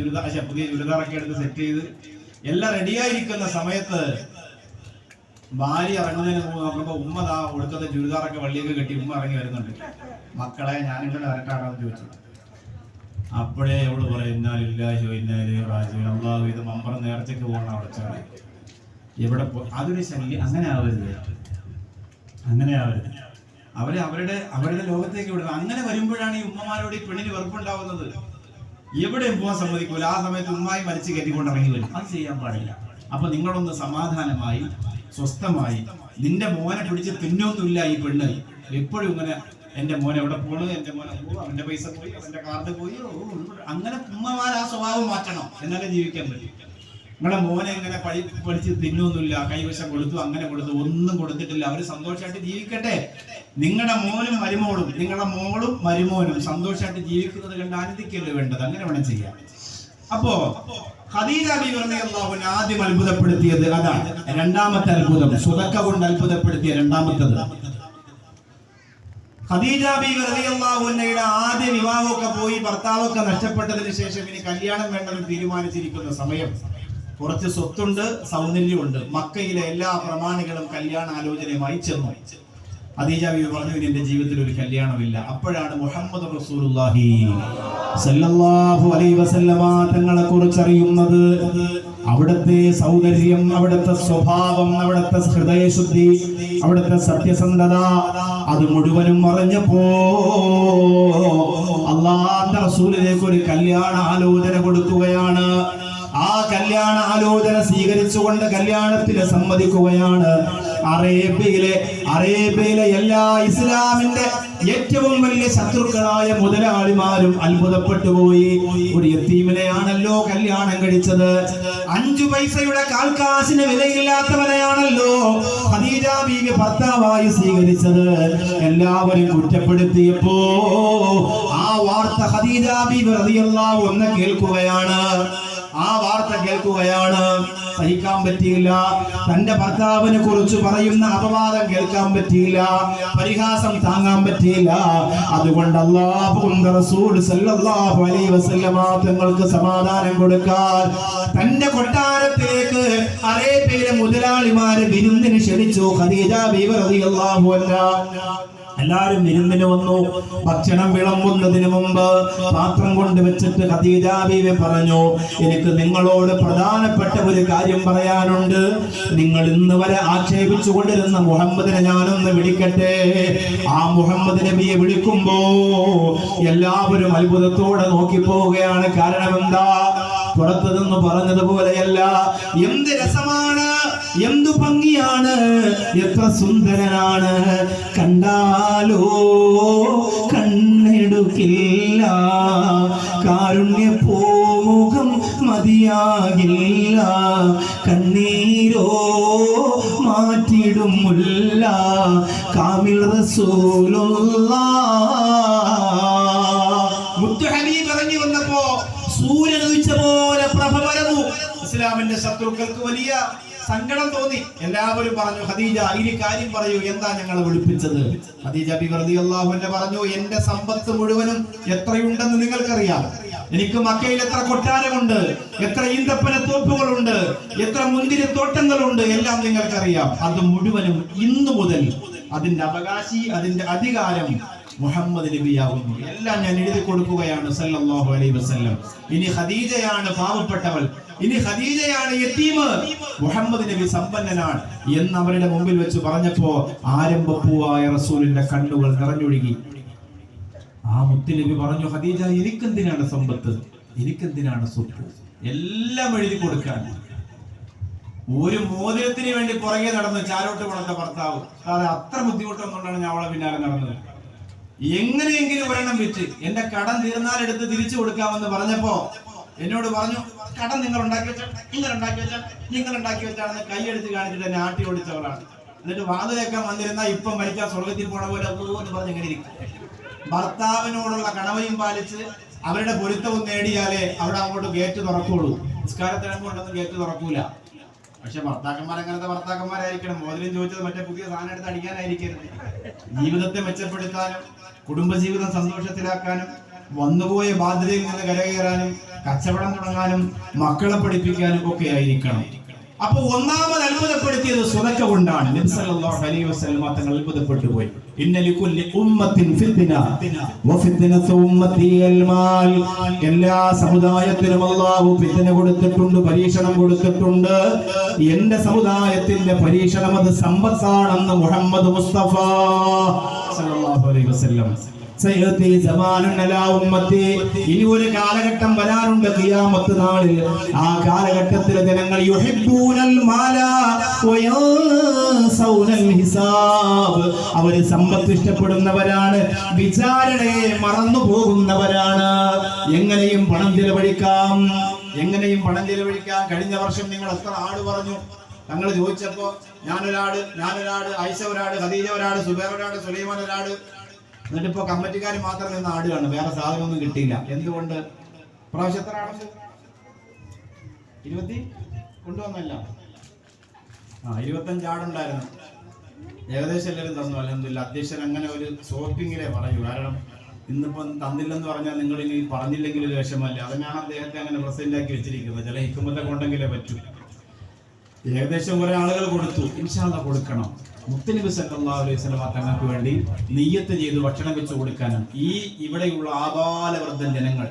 പുതിയ ചുരിദാറൊക്കെ എടുത്ത് സെറ്റ് ചെയ്ത് എല്ലാം റെഡിയായിരിക്കുന്ന സമയത്ത് ഭാര്യ ഇറങ്ങുന്നതിന് മുമ്പ് നോക്കുമ്പോ ഉമ്മ ദാ ഒടുക്കത്തെ ചുരിദാറൊക്കെ വള്ളിയൊക്കെ കെട്ടി ഉമ്മ ഇറങ്ങി വരുന്നുണ്ട്. മക്കളെ ഞാനും കൂടെ വരട്ടാണെന്ന് ചോദിച്ചു. അപ്പോഴേ അവള് പറയും, അള്ളാഹു ഇത് മമ്പറ നേർച്ചയ്ക്ക് പോകണം, അവിടെ ചേർന്ന് എവിടെ അതൊരു ശല്യം. അങ്ങനെ ആവരുത്. അവരുടെ ലോകത്തേക്ക് വിടുന്നത്. അങ്ങനെ വരുമ്പോഴാണ് ഈ ഉമ്മമാരോട് ഈ പെണ്ണിന് വെറുപ്പുണ്ടാവുന്നത്. എവിടെയും പോകാൻ സമ്മതിക്കൂല. ആ സമയത്ത് ഉമ്മായി മരിച്ചു കയറ്റിക്കൊണ്ട് ഇറങ്ങി വരും. അത് ചെയ്യാൻ പാടില്ല. അപ്പൊ നിങ്ങളൊന്ന് സമാധാനമായി സ്വസ്ഥമായി, നിന്റെ മോനെ പിടിച്ച് തിന്നൊന്നുമില്ല ഈ പെണ്ണ്. എപ്പോഴും ഇങ്ങനെ എന്റെ മോൻ എവിടെ പോണു, എന്റെ മോനെ അവന്റെ പൈസ പോയി, അവന്റെ കാർഡ് പോയി, അങ്ങനെ ഉമ്മമാർ ആ സ്വഭാവം മാറ്റണം, എന്നാലേ ജീവിക്കാൻ പറ്റും. നിങ്ങളെ മോനെ ഇങ്ങനെ പഠിച്ച് തിന്നൊന്നുമില്ല, കൈവശം കൊടുത്തു, അങ്ങനെ കൊടുത്തു, ഒന്നും കൊടുത്തിട്ടില്ല, അവര് സന്തോഷമായിട്ട് ജീവിക്കട്ടെ. നിങ്ങളുടെ മോനും മരുമോളും, നിങ്ങളുടെ മോളും മരുമോനും സന്തോഷമായിട്ട് ജീവിക്കുന്നത് കണ്ട് ആനന്ദിക്കല്ലേ വേണ്ടത്. അങ്ങനെ വേണം ചെയ്യാം. അപ്പോ ഖദീജ ബീവി റളിയല്ലാഹു അൻഹ ആദ്യം അത്ഭുതപ്പെടുത്തിയത് അതാണ്. രണ്ടാമത്തെ അത്ഭുതം, സ്വതക്ക കൊണ്ട് അത്ഭുതപ്പെടുത്തിയ രണ്ടാമത്തത്, ഖദീജ ബീവി റളിയല്ലാഹു അൻഹയുടെ ആദ്യ വിവാഹമൊക്കെ പോയി, ഭർത്താവൊക്കെ നഷ്ടപ്പെട്ടതിന് ശേഷം ഇനി കല്യാണം വേണ്ടെന്ന് തീരുമാനിച്ചിരിക്കുന്ന സമയം, കുറച്ച് സ്വത്തുണ്ട്, സൗന്ദര്യമുണ്ട്, മക്കയിലെ എല്ലാ പ്രമാണികളും കല്യാണ ആലോചനയുമായി ചെന്നു. ഖദീജ ബീവി പറഞ്ഞു, എന്റെ ജീവിതത്തിൽ ഒരു കല്യാണമില്ല. അപ്പോഴാണ് മുഹമ്മദ് റസൂലുള്ളാഹി സല്ലല്ലാഹു അലൈഹി വസല്ലമ തങ്ങളെ കുറിച്ച് അറിയുന്നത്. അവിടുത്തെ സൗന്ദര്യം, അവിടുത്തെ സ്വഭാവം, അവിടുത്തെ ഹൃദയശുദ്ധി, അവിടുത്തെ സത്യസന്ധത, അത് മുഴുവനും അറിഞ്ഞപ്പോ അല്ലാഹുവിന്റെ റസൂലിലേക്ക് ഒരു കല്യാണ ആലോചന കൊടുക്കുകയാണ്. ആ കല്യാണ ആലോചന സ്വീകരിച്ചുകൊണ്ട് കല്യാണത്തിന് സമ്മതിക്കുകയാണ്. അറേബ്യയിലെ എല്ലാ ഇസ്ലാമിന്റെ ഏറ്റവും വലിയ ശത്രുക്കളായ മുതലാളിമാരും അത്ഭുതപ്പെട്ടു പോയി. ഒരു യതീമിനെയാണല്ലോ കല്യാണം കഴിച്ചത്, 5 പൈസയുടെ കാൽക്കാശിന് വിലയില്ലാത്തവനെയാണല്ലോ ഖദീജ ബീവി ഭർത്താവായി സ്വീകരിച്ചത്. എല്ലാവരും കുറ്റപ്പെടുത്തിയപ്പോ ആ വാർത്ത ഖദീജ ബീവി റളിയല്ലാഹു അൻഹ കേൾക്കുകയാണ്. സഹിക്കാൻ പറ്റിയില്ല. തന്റെ ഭർത്താവിനെ കുറിച്ച് പറയുന്ന അപവാദം കേൾക്കാൻ പറ്റിയില്ല, പരിഹാസം താങ്ങാൻ പറ്റിയില്ല. അതുകൊണ്ട് അല്ലാഹുവിന്റെ റസൂൽ സല്ലല്ലാഹു അലൈഹി വസല്ലമ തങ്ങൾക്ക് സമാധാനം കൊടുക്കാൻ തന്റെ കൊട്ടാരത്തിലേക്ക് അറേബ്യയിലെ മുതലാളിമാരെ വിരുന്നിന് ക്ഷണിച്ചു ഖദീജ ബീവി റളിയല്ലാഹു അൻഹ. എല്ലാരും വിരുന്നിന് വന്നു. ഭക്ഷണം വിളമ്പുന്നതിന് മുമ്പ് പാത്രം കൊണ്ട് വെച്ചിട്ട് ഖദീജ ബീവി പറഞ്ഞു, എനിക്ക് നിങ്ങളോട് പ്രധാനപ്പെട്ട ഒരു കാര്യം പറയാനുണ്ട്. നിങ്ങൾ ഇന്ന് വരെ ആക്ഷേപിച്ചു കൊണ്ടിരുന്ന മുഹമ്മദിനെ ഞാനൊന്ന് വിളിക്കട്ടെ. ആ മുഹമ്മദ് നബിയെ വിളിക്കുമ്പോ എല്ലാവരും അത്ഭുതത്തോടെ നോക്കി പോവുകയാണ്. കാരണം എന്താ? പുറത്തു നിന്ന് പറഞ്ഞതുപോലെയല്ല. എന്ത് രസമാണ്, എന്തു ഭംഗിയാണ്, എത്ര സുന്ദരനാണ്. കണ്ടാലോ കണ്ണെടുക്കില്ല, കാരുണ്യ പൂമുഖം മതിയാകില്ല, കണ്ണീരോ മാറ്റിടുമുല്ല, കാമിൽ റസൂലുള്ളാഹ്. മുത്തു ഹബീബ് ഇറങ്ങി വന്നപ്പോ സൂര്യൻ ഉദിച്ച പോലെ പ്രഭ പരന്നു. ഇസ്ലാമിന്റെ ശത്രുക്കൾക്ക് വലിയ സങ്കടം തോന്നി. എല്ലാവരും പറഞ്ഞു, ഖദീജ ഇനി കാര്യം പറയൂ, എന്താ ഞങ്ങളെ വിളിപ്പിച്ചത്? ഖദീജ ബിബി റളിയല്ലാഹു അൻഹ പറഞ്ഞു, എന്റെ സമ്പത്ത് മുഴുവനും എത്രയുണ്ടെന്ന് നിങ്ങൾക്കറിയാം. എനിക്ക് മക്കയിൽ എത്ര കൊട്ടാരമുണ്ട്, എത്ര ഈന്തപ്പന തോപ്പുകളുണ്ട്, എത്ര മുന്തിരി തോട്ടങ്ങളുണ്ട്, എല്ലാം നിങ്ങൾക്കറിയാം. അത് മുഴുവനും ഇന്നു മുതൽ അതിന്റെ അവകാശി, അതിന്റെ അധികാരം മുഹമ്മദ് നബിയാവുന്നു. എല്ലാം ഞാൻ എഴുതി കൊടുക്കുകയാണ് സല്ലല്ലാഹു അലൈഹി വസല്ലം. ഇനി ഖദീജയാണ് പാവപ്പെട്ടവൾ, ഇനി ഖദീജയാണ് യതീമ്, മുഹമ്മദ് നബി സമ്പന്നനാണ് എന്ന് അവരുടെ മുമ്പിൽ വെച്ച് പറഞ്ഞപ്പോ ആരംഭപ്പൂവായ റസൂലിന്റെ കണ്ണുകൾ നിറഞ്ഞൊഴുകി. ആ മുത്തുനബി പറഞ്ഞു, ഖദീജ എനിക്കെന്തിനാണ് സമ്പത്ത്, എനിക്കെന്തിനാണ് സ്വത്ത്, എല്ലാം എഴുതി കൊടുക്കാൻ. ഒരു മോതിരത്തിന് വേണ്ടി പുറകെ നടന്ന് ചാരോട്ട് വളർന്ന ഭർത്താവ്, അത്ര ബുദ്ധിമുട്ടൊന്നുകൊണ്ടാണ് ഞാൻ അവളെ പിന്നാലെ നടന്നത്. എങ്ങനെയെങ്കിലും ഒരെണ്ണം വിറ്റ് എന്റെ കടം തീർന്നാൽ എടുത്ത് തിരിച്ചു കൊടുക്കാമെന്ന് പറഞ്ഞപ്പോ എന്നോട് പറഞ്ഞു, കടം നിങ്ങൾ ഉണ്ടാക്കി വെച്ചാൽ, നിങ്ങൾ ഉണ്ടാക്കി വെച്ചാൽ, നിങ്ങൾ ഉണ്ടാക്കി വെച്ചാണെന്ന് കൈയെടുത്ത് കാണിച്ചിട്ട് എന്നെ ആട്ടി ഓടിച്ചവളാണ്. എന്നിട്ട് വാതിലേക്കാൻ വന്നിരുന്നാ ഇപ്പം മരിച്ചാൽ സ്വർഗത്തിൽ പോണ പോലെ എന്ന് പറഞ്ഞ് എങ്ങനെ ഇരിക്കും. ഭർത്താവിനോടുള്ള കടമയും പാലിച്ച് അവരുടെ പൊരുത്തവും നേടിയാലേ അവിടെ അങ്ങോട്ട് ഗേറ്റ് തുറക്കുള്ളൂ. നിസ്കാരത്തിനങ്ങോട്ടൊന്നും ഗേറ്റ് തുറക്കൂല. പക്ഷെ ഭർത്താക്കന്മാർ അങ്ങനത്തെ ഭർത്താക്കന്മാരായിരിക്കണം. മോതിരം ചോദിച്ചത് മറ്റേ പുതിയ സാധനം എടുത്ത് അടിക്കാനായിരിക്കരുത്. ജീവിതത്തെ മെച്ചപ്പെടുത്താനും കുടുംബജീവിതം സന്തോഷത്തിലാക്കാനും വന്നുപോയ ബാധ്യതയിൽ നിന്ന് കരകയറാനും കച്ചവടം തുടങ്ങാനും മക്കളെ പഠിപ്പിക്കാനും ഒക്കെ ആയിരിക്കണം. അപ്പൊ ഒന്നാമത് അത്ഭുതപ്പെടുത്തിയത് സ്വതക്ക കൊണ്ടാണ്. നബി സല്ലല്ലാഹു അലൈഹി വസല്ലം തങ്ങൾ അത്ഭുതപ്പെട്ടു പോയി. ഇന്ന ലികുല്ലി ഉമ്മത്തിൻ ഫിത്ന വഫിത്നതു ഉമ്മത്തി അൽ മാൽ. എല്ലാ സമുദായത്തിനും അല്ലാഹു ഫിത്ന കൊടുത്തിട്ടുണ്ട്, പരീക്ഷണം കൊടുത്തിട്ടുണ്ട്. എന്റെ സമുദായത്തിന്റെ പരീക്ഷണം അത് സമ്പത്താണെന്ന് മുഹമ്മദ് മുസ്തഫ സല്ലല്ലാഹു അലൈഹി വസല്ലം. സയതി സമാനുൻ അലാ ഉമ്മത്തി. ഇനി ഒരു കാലഘട്ടം വരാനുണ്ട് ഖിയാമത്ത് നാളിൽ. ആ കാലഘട്ടത്തിലെ ജനങ്ങൾ യുഹിബ്ബൂനൽ മാല വയൻസൗനൽ ഹിസാബ്. അവർ സമ്പത്ത് ഇഷ്ടപ്പെടുന്നവരാണ്, വിചാരണയെ മറന്നു പോകുന്നവരാണ്. എങ്ങനെയും പണം ചെലവഴിക്കാം, എങ്ങനെയും പണം ചെലവഴിക്കാം. കഴിഞ്ഞ വർഷം നിങ്ങൾ എത്ര ആട് പറഞ്ഞു? തങ്ങൾ ചോദിച്ചപ്പോ ഞാനൊരാട്, ഐഷ ഒരാട്, ഖദീജ ഒരാട്, സുബൈർ ഒരാട്, സുലൈമാൻ ഒരാട്. എന്നിട്ടിപ്പോ കമ്മിറ്റിക്കാർ മാത്രം നിന്ന് ആടുകയാണ്, വേറെ സാധനമൊന്നും കിട്ടിയില്ല. എന്തുകൊണ്ട്? പ്രാവശ്യം എത്ര ആടുണ്ട്? 20 കൊണ്ടുവന്നല്ല, 25 ആടുണ്ടായിരുന്നു. ഏകദേശം എല്ലാവരും തന്നു അൽഹംദുലില്ലാഹ്. അധ്യക്ഷൻ അങ്ങനെ ഒരു ഷോപ്പിങ്ങിലേ പറയൂ. കാരണം ഇന്നിപ്പം തന്നില്ലെന്ന് പറഞ്ഞാൽ നിങ്ങൾ ഇനി പറഞ്ഞില്ലെങ്കിൽ ഒരു വിഷമല്ല. അതിനാണ് അദ്ദേഹത്തെ അങ്ങനെ പ്രസിഡന്റാക്കി വെച്ചിരിക്കുന്നത്. ചില ഹിക്കുമത്തെ കൊണ്ടെങ്കിലേ പറ്റൂ. ഏകദേശം കുറെ ആളുകൾ കൊടുത്തു. ഇൻഷാ അല്ലാഹ് കൊടുക്കണം. മുത്തനബി സല്ലല്ലാഹു അലൈഹി വസല്ലം തങ്ങൾക്ക് വേണ്ടി നിയ്യത്ത് ചെയ്ത് ഭക്ഷണം വെച്ച് കൊടുക്കാനും ഈ ഇവിടെയുള്ള ആബാലവൃദ്ധൻ ജനങ്ങൾ,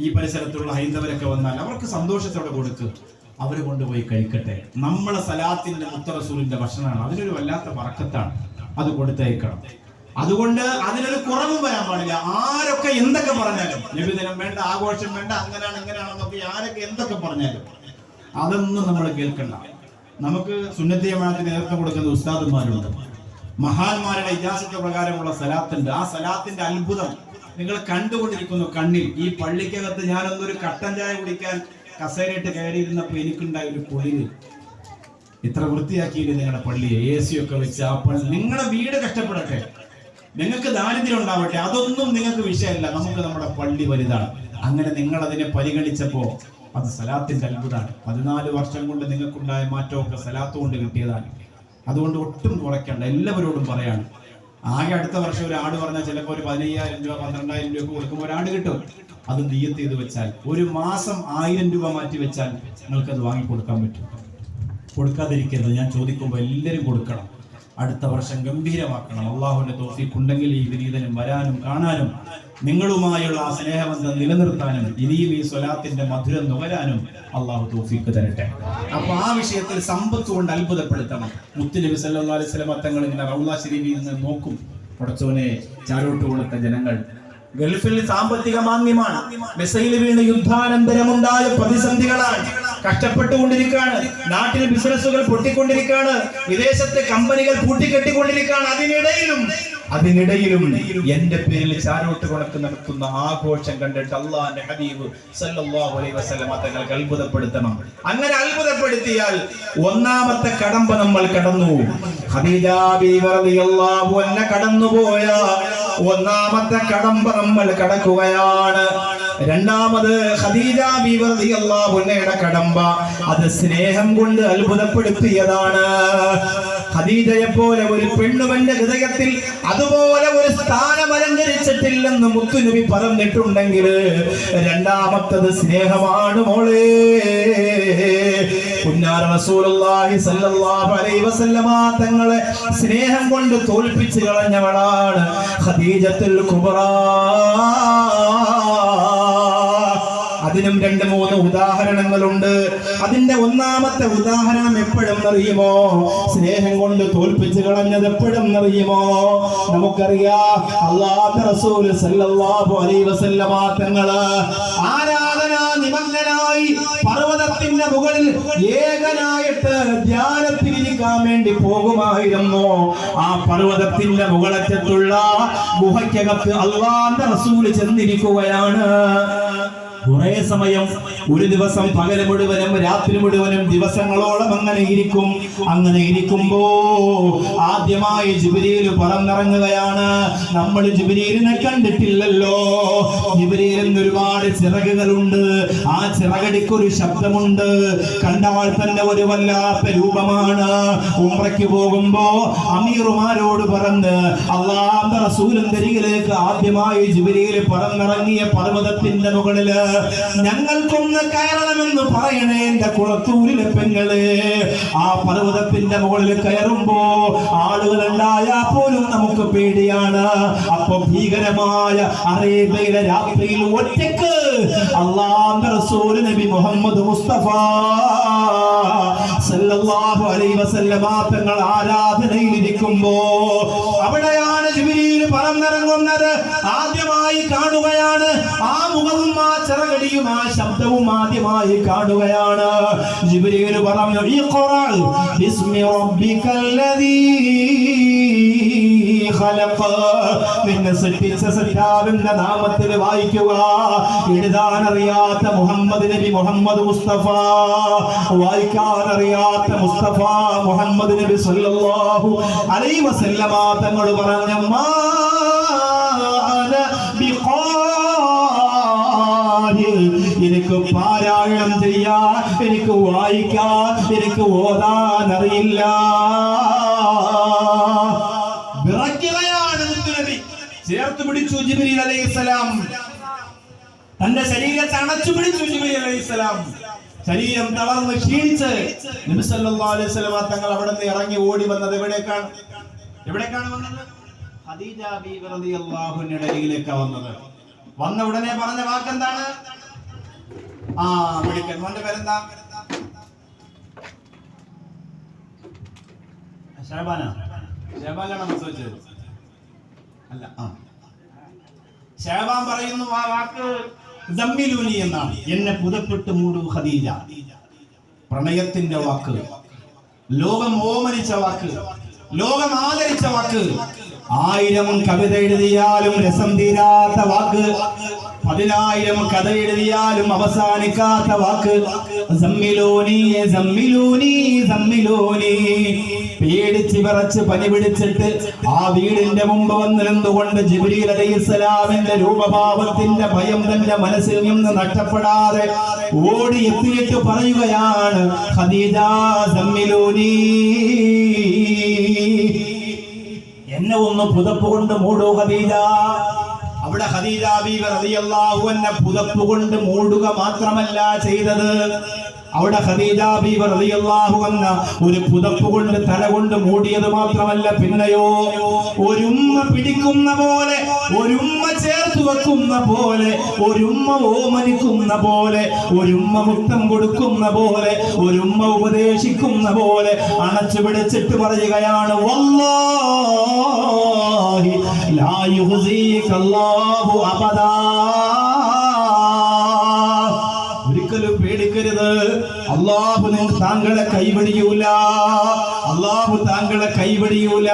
ഈ പരിസരത്തുള്ള ഹൈന്ദവരൊക്കെ വന്നാൽ അവർക്ക് സന്തോഷത്തോടെ കൊടുക്കുക. അവരെ കൊണ്ടുപോയി കഴിക്കട്ടെ. നമ്മളെ സലാത്തിന്റെ മുത്തറസൂലിന്റെ ഭക്ഷണമാണ്, അതിനൊരു വല്ലാത്ത ബറക്കത്താണ്. അത് കൊടുത്തയക്കണം. അതുകൊണ്ട് അതിനൊരു കുറവും വരാൻ പാടില്ല. ആരൊക്കെ എന്തൊക്കെ പറഞ്ഞാലും, നബിദിനം വേണ്ട, ആഘോഷം വേണ്ട, അങ്ങനെയാണ് ഇങ്ങനെയാണെന്നൊക്കെ ആരൊക്കെ എന്തൊക്കെ പറഞ്ഞാലും അതൊന്നും നമ്മൾ കേൾക്കണ്ട. നമുക്ക് സുന്നത്തി ജമാഅത്തിന് നേതൃത്വം കൊടുക്കുന്ന ഉസ്താദന്മാരുണ്ട്. മഹാന്മാരുടെ ഇജാസത്ത് പ്രകാരമുള്ള സലാത്തുണ്ട്. ആ സലാത്തിന്റെ അത്ഭുതം നിങ്ങൾ കണ്ടുകൊണ്ടിരിക്കുന്നു കണ്ണിൽ. ഈ പള്ളിക്കകത്ത് ഞാനൊന്നൊരു കട്ടൻ ചായ കുടിക്കാൻ കസേരയിട്ട് കയറിയിരുന്നപ്പോൾ എനിക്കുണ്ടായ ഒരു പൊളിവ്. ഇത്ര വൃത്തിയാക്കിയില്ല നിങ്ങളുടെ പള്ളിയെ, AC ഒക്കെ വെച്ച്. ആ പള്ളി, നിങ്ങളുടെ വീട് കഷ്ടപ്പെടട്ടെ, നിങ്ങൾക്ക് ദാരിദ്ര്യം ഉണ്ടാവട്ടെ, അതൊന്നും നിങ്ങൾക്ക് വിഷയമല്ല. നമുക്ക് നമ്മുടെ പള്ളി വലുതാണ്. അങ്ങനെ നിങ്ങൾ അതിനെ പരിഗണിച്ചപ്പോ അത് സലാത്തിന്റെ അത്ഭുതമാണ്. 14 വർഷം കൊണ്ട് നിങ്ങൾക്കുണ്ടായ മാറ്റമൊക്കെ സലാത്ത് കൊണ്ട് കിട്ടിയതാണ്. അതുകൊണ്ട് ഒട്ടും കുറയ്ക്കണ്ട. എല്ലാവരോടും പറയാണ്, ആകെ അടുത്ത വർഷം ഒരു ആട് പറഞ്ഞാൽ ചിലപ്പോൾ ഒരു 15,000 രൂപ 12,000 രൂപ കൊടുക്കുമ്പോൾ ഒരു ആട് കിട്ടും. അത് നിയ്യത്ത് ചെയ്ത് വെച്ചാൽ ഒരു മാസം 1000 രൂപ മാറ്റി വെച്ചാൽ നിങ്ങൾക്കത് വാങ്ങിക്കൊടുക്കാൻ പറ്റും. കൊടുക്കാതിരിക്കരുത്. ഞാൻ ചോദിക്കുമ്പോൾ എല്ലാവരും കൊടുക്കണം. അടുത്ത വർഷം ഗംഭീരമാക്കണം. അള്ളാഹുവിന്റെ തൗഫീഖ് ഉണ്ടെങ്കിൽ ഈ വിനീതനും വരാനും കാണാനും നിങ്ങളുമായുള്ള ആ സ്നേഹബന്ധം നിലനിർത്താനും ഇനിയും ഈ സ്വലാത്തിന്റെ മധുരം നുകരാനും അള്ളാഹു തൗഫീഖ് തരട്ടെ. അപ്പൊ ആ വിഷയത്തിൽ സമ്പത്ത് കൊണ്ട് അത്ഭുതപ്പെടുത്തണം. മുത്തുനബി സല്ലല്ലാഹു അലൈഹി വസല്ലം തങ്ങൾ ഇങ്ങനെ റൗള ശരീഫിൽ നിന്ന് നോക്കും. പടച്ചോനെ ചാരോട്ട് കൊടുത്ത ജനങ്ങൾ ഗൾഫിൽ സാമ്പത്തിക മാന്ദ്യമാണ്, മിസൈൽ വീണ് യുദ്ധാനന്തരമുണ്ടായ പ്രതിസന്ധികളാണ്, കഷ്ടപ്പെട്ടുകൊണ്ടിരിക്കുകയാണ്, നാട്ടിൽ ബിസിനസ്സുകൾ പൊട്ടിക്കൊണ്ടിരിക്കുകയാണ്, വിദേശത്തെ കമ്പനികൾ പൂട്ടിക്കെട്ടിക്കൊണ്ടിരിക്കുകയാണ്. അതിനിടയിലും എന്റെ പേരിൽ ചാരോട്ട് കണക്ക് നടത്തുന്ന ആഘോഷം കണ്ടിട്ട് അള്ളാഹുവിന്റെ ഹബീബ് സല്ലല്ലാഹു അലൈഹി വസല്ലം തങ്ങൾക്ക് അത്ഭുതപ്പെടുത്തണം. അങ്ങനെ അത്ഭുതപ്പെടുത്തിയാൽ ഒന്നാമത്തെ കടമ്പ നമ്മൾ കടന്നു. ഖദീജ ബീവി റളിയല്ലാഹു അൻഹ കടന്നുപോയ ഒന്നാമത്തെ കടമ്പ നമ്മൾ കടക്കുകയാണ്. രണ്ടാമത് ഖദീജ ബീവി റളിയല്ലാഹു അൻഹയുടെ കടമ്പ അത് സ്നേഹം കൊണ്ട് അത്ഭുതപ്പെടുത്തിയതാണ്. ഖദീജയെ പോലെ ഒരു പെണ്ണുവന്റെ ഹൃദയത്തിൽ അതുപോലെ ഒരു സ്ഥാനം അലങ്കരിച്ചിട്ടില്ലെന്ന് മുത്തുനബി പറഞ്ഞിട്ടുണ്ടെങ്കിൽ രണ്ടാമത്തത് സ്നേഹമാണ് മോളെ. പുന്നാര റസൂലുള്ളാഹി സ്വല്ലല്ലാഹു അലൈഹി വസല്ലമ തങ്ങളെ സ്നേഹം കൊണ്ട് തോൽപ്പിച്ചു കളഞ്ഞവളാണ് ഖദീജത്തുൽ കുബ്രാ. അതിനും 2-3 ഉദാഹരണങ്ങളുണ്ട്. അതിന്റെ ഒന്നാമത്തെ ഉദാഹരണം എപ്പോഴും അറിയുമോ? സ്നേഹം കൊണ്ട് തോൽപ്പിച്ചു കളഞ്ഞത് എപ്പോഴും അറിയുമോ? നമുക്കറിയാം അല്ലാഹുവിന്റെ റസൂൽ സല്ലല്ലാഹു അലൈഹി വസല്ലമ തങ്ങള് ആരാധനാ നിമഗ്നനായി പർവ്വതത്തിന്റെ മുകളിൽ ഏകനായിട്ട് ധ്യാനത്തിലിരിക്കാൻ വേണ്ടി പോകുമായിരുന്നു. ആ പർവ്വതത്തിന്റെ മുകളറ്റത്തുള്ള ഗുഹയ്ക്കകത്ത് അല്ലാഹുവിന്റെ റസൂൽ ചെന്നിരിക്കുകയാണ്. കുറെ സമയം, ഒരു ദിവസം പകല് മുഴുവനും രാത്രി മുഴുവനും ദിവസങ്ങളോളം അങ്ങനെ ഇരിക്കും. അങ്ങനെ ഇരിക്കുമ്പോ ആദ്യമായി ജിബ്രീൽ പറന്നിറങ്ങുകയാണ്. നമ്മൾ ജിബ്രീലിനെ കണ്ടിട്ടില്ലല്ലോ. ജിബ്രീലിന് ഒരുപാട് ചിറകുകളുണ്ട്, ആ ചിറകടിക്കൊരു ശബ്ദമുണ്ട്, കണ്ടാൽ തന്നെ ഒരു വല്ലാത്ത രൂപമാണ്. ഉംറയ്ക്ക് പോകുമ്പോ അമീറുമാരോട് പറഞ്ഞ് അല്ലാഹുവിന്റെ റസൂലിന്റെ അരികിലേക്ക് ആദ്യമായി ജിബ്രീൽ പറന്നിറങ്ങിയ പർവ്വതത്തിന്റെ മുകളില് ഞങ്ങൾക്കൊന്ന് കയറണമെന്ന് പറയണേ എന്റെ കുളത്തൂരിലെ പെങ്ങളെ. ആ പർവ്വതത്തിന്റെ മുകളിൽ കയറുമ്പോ ആളുകൾ ഉണ്ടായാൽ പോലും നമുക്ക് പേടിയാണ്. അപ്പൊ ഭീകരമായ അറേബ്യയിലെ രാത്രിയിൽ ഒറ്റക്ക് അല്ലാഹുവിന്റെ റസൂൽ നബി മുഹമ്മദ് മുസ്തഫ സല്ലല്ലാഹു അലൈഹി വസല്ലമ തങ്ങൾ ആരാധനയിൽ ഇരിക്കുമ്പോ അവിടെയാണ് ജിബ്രീൽ പറന്നിറങ്ങുന്നത്. ആദ്യമായി കാണുകയാണ് ആ മുഖവും ആ ചിറകടിയും ആ ശബ്ദവും ആദ്യമായി കാണുകയാണ്. ജിബ്രീൽ പറഞ്ഞു ഇഖ്റ ബിസ്മി റബ്ബിക്കല്ലദീ ഖലഖ, നിന്നെ സൃഷ്ടിച്ച സൃഷ്ടാവിന്റെ നാമത്തിൽ വായിക്കുക. എഴുതാൻ അറിയാത്ത മുഹമ്മദ് നബി മുഹമ്മദ് മുസ്തഫ, വായിക്കാൻ അറിയാത്ത മുസ്തഫ മുഹമ്മദ് നബി സല്ലല്ലാഹു അലൈഹി വസല്ലമ തങ്ങൾ പറഞ്ഞു മാ അന എനിക്ക് പാരായണം ചെയ്യാൻ, എനിക്ക് വായിക്കാൻ, എനിക്ക് ഓതാൻ അറിയില്ല. വിറയ്ക്കുകയാണ് മുത്തുനബി. ചേർത്ത് പിടിച്ചു ജിബ്രീൽ അലൈഹിസ്സലാം, തന്റെ ശരീരത്തെ അണച്ചു പിടിച്ചു ജിബ്രീൽ അലൈഹിസ്സലാം. ശരീരം തളർന്ന് ക്ഷീണിച്ച് നബി സല്ലല്ലാഹു അലൈഹി വസല്ലം തങ്ങൾ അവിടെ നിന്ന് ഇറങ്ങി ഓടി വന്നത് എവിടേക്കാണ് വന്നത്? ഖദീജ ബീവി റളിയല്ലാഹു അൻഹയുടെ അരികിലേക്കാണ് വന്നത്. വന്ന ഉടനെ പറഞ്ഞ വാക്കെന്താണ്? വിളിക്കൻ. മോന്റെ പേരെന്താ? ഷാബാനാണ് ചോദിച്ചത്. അല്ല, ഷാബാൻ പറയുന്നു ആ വാക്ക് ദമ്മിലൂനി എന്നാണ്. എന്നെ പുതപ്പെട്ട് മൂടു ഖദീജ. പ്രണയത്തിന്റെ വാക്ക്, ലോകം ഓമനിച്ച വാക്ക്, ലോകം ആദരിച്ച വാക്ക്. 1000 കവിത എഴുതിയാലും രസം തീരാത്ത വാക്ക്, 10,000 കഥ എഴുതിയാലും അവസാനിക്കാത്ത വാക്ക്. സമ്മിലൂനി സമ്മിലൂനി സമ്മിലൂനി. പേടിച്ച് വിറച്ച് പനി പിടിച്ചിട്ട് ആ വീടിന്റെ മുമ്പ് വന്നിരുന്നുകൊണ്ട് ജിബ്രീൽ അലൈഹിസ്സലാമിന്റെ രൂപഭാവത്തിന്റെ ഭയം തന്റെ മനസ്സിൽ നിന്ന് നഷ്ടപ്പെടാതെ ഓടി എത്തിയിട്ട് പറയുകയാണ് ഖദീജ സമ്മിലൂനി, എന്നെ ഒന്ന് പുതപ്പ് കൊണ്ട് മൂടൂ ഖദീജ. അവിടെ ഖദീജ ബീവി റളിയല്ലാഹു അൻഹ പുതപ്പ് കൊണ്ട് മൂടുക മാത്രമല്ല ചെയ്തത്, അവിടെ ഖദീജ ബീവി റളിയല്ലാഹു അൻഹ ഒരു പുതപ്പ് കൊണ്ട് തല കൊണ്ട് മൂടിയത് മാത്രമല്ല, പിന്നെയോ ഒരുമ്മ പിടിക്കുന്ന പോലെ, ഒരുമ്മ ചേർത്ത് വെക്കുന്ന പോലെ, ഒരുമ്മ ഓമനിക്കുന്ന പോലെ, ഒരുമ്മ മുത്തം കൊടുക്കുന്ന പോലെ, ഒരുമ്മ ഉപദേശിക്കുന്ന പോലെ അണച്ചു പിടിച്ചിട്ട് പറയുകയാണ്, വല്ലാഹി ലാ യുഹ്സികല്ലാഹു അബദാ. ഒരിക്കലും പേടിക്കരുത്, അല്ലാഹു താങ്കളെ കൈവടിയൂല, അല്ലാഹു താങ്കളെ കൈവടിയൂല.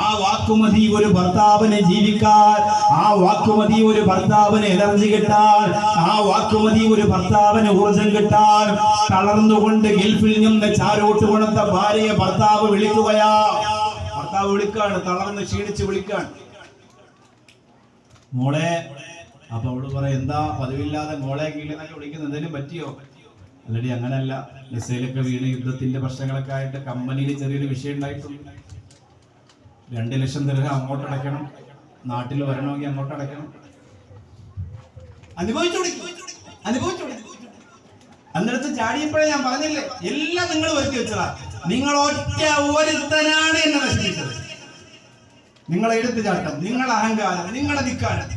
ആ വാക്കുമതി ഒരു ഭർത്താവിനെ ജീവിക്കാൻ, ആ വാക്കുമതി ഒരു ഭർത്താവിന് എനർജി കിട്ടാൻ, ആ വാക്കുമതി ഒരു ഭർത്താവിന് ഊർജം കിട്ടാൻ. തളർന്നുകൊണ്ട് ഗൾഫിൽ നിന്ന് ചാരോട്ട് കൊണത്ത ഭാര്യയെ ഭർത്താവ് വിളിക്കുകയാ. ഭർത്താവ് വിളിക്കാണ്, തളർന്ന് ക്ഷീണിച്ച് വിളിക്കാൻ, മോളെ. അപ്പൊ അവള് പറയാം, എന്താ പതിവില്ലാതെ മോളെ കീഴിലൊക്കെ വിളിക്കുന്നത്, എന്തെങ്കിലും പറ്റിയോ? അല്ലടി അങ്ങനല്ല, മിസൈലൊക്കെ വീണ് യുദ്ധത്തിന്റെ പ്രശ്നങ്ങളൊക്കെ ആയിട്ട് കമ്പനിയിൽ ചെറിയൊരു വിഷയം ഉണ്ടായിട്ടുണ്ട്. 2 ലക്ഷം ദിർഹം അങ്ങോട്ട് അടയ്ക്കണം, നാട്ടിൽ വരണമെങ്കിൽ അങ്ങോട്ട് അടയ്ക്കണം. അന്നിടത്ത് ചാടിയപ്പോഴേ ഞാൻ പറഞ്ഞില്ലേ, എല്ലാം നിങ്ങൾ ഒരുക്കി വെച്ചതാ. നിങ്ങൾ ഒറ്റ ഒരുത്തനാണ് എന്നെ നശിപ്പിച്ചത്. നിങ്ങളെ എടുത്തുചാട്ടം, നിങ്ങളുടെ അഹങ്കാരം, നിങ്ങളുടെ ധിക്കാരം.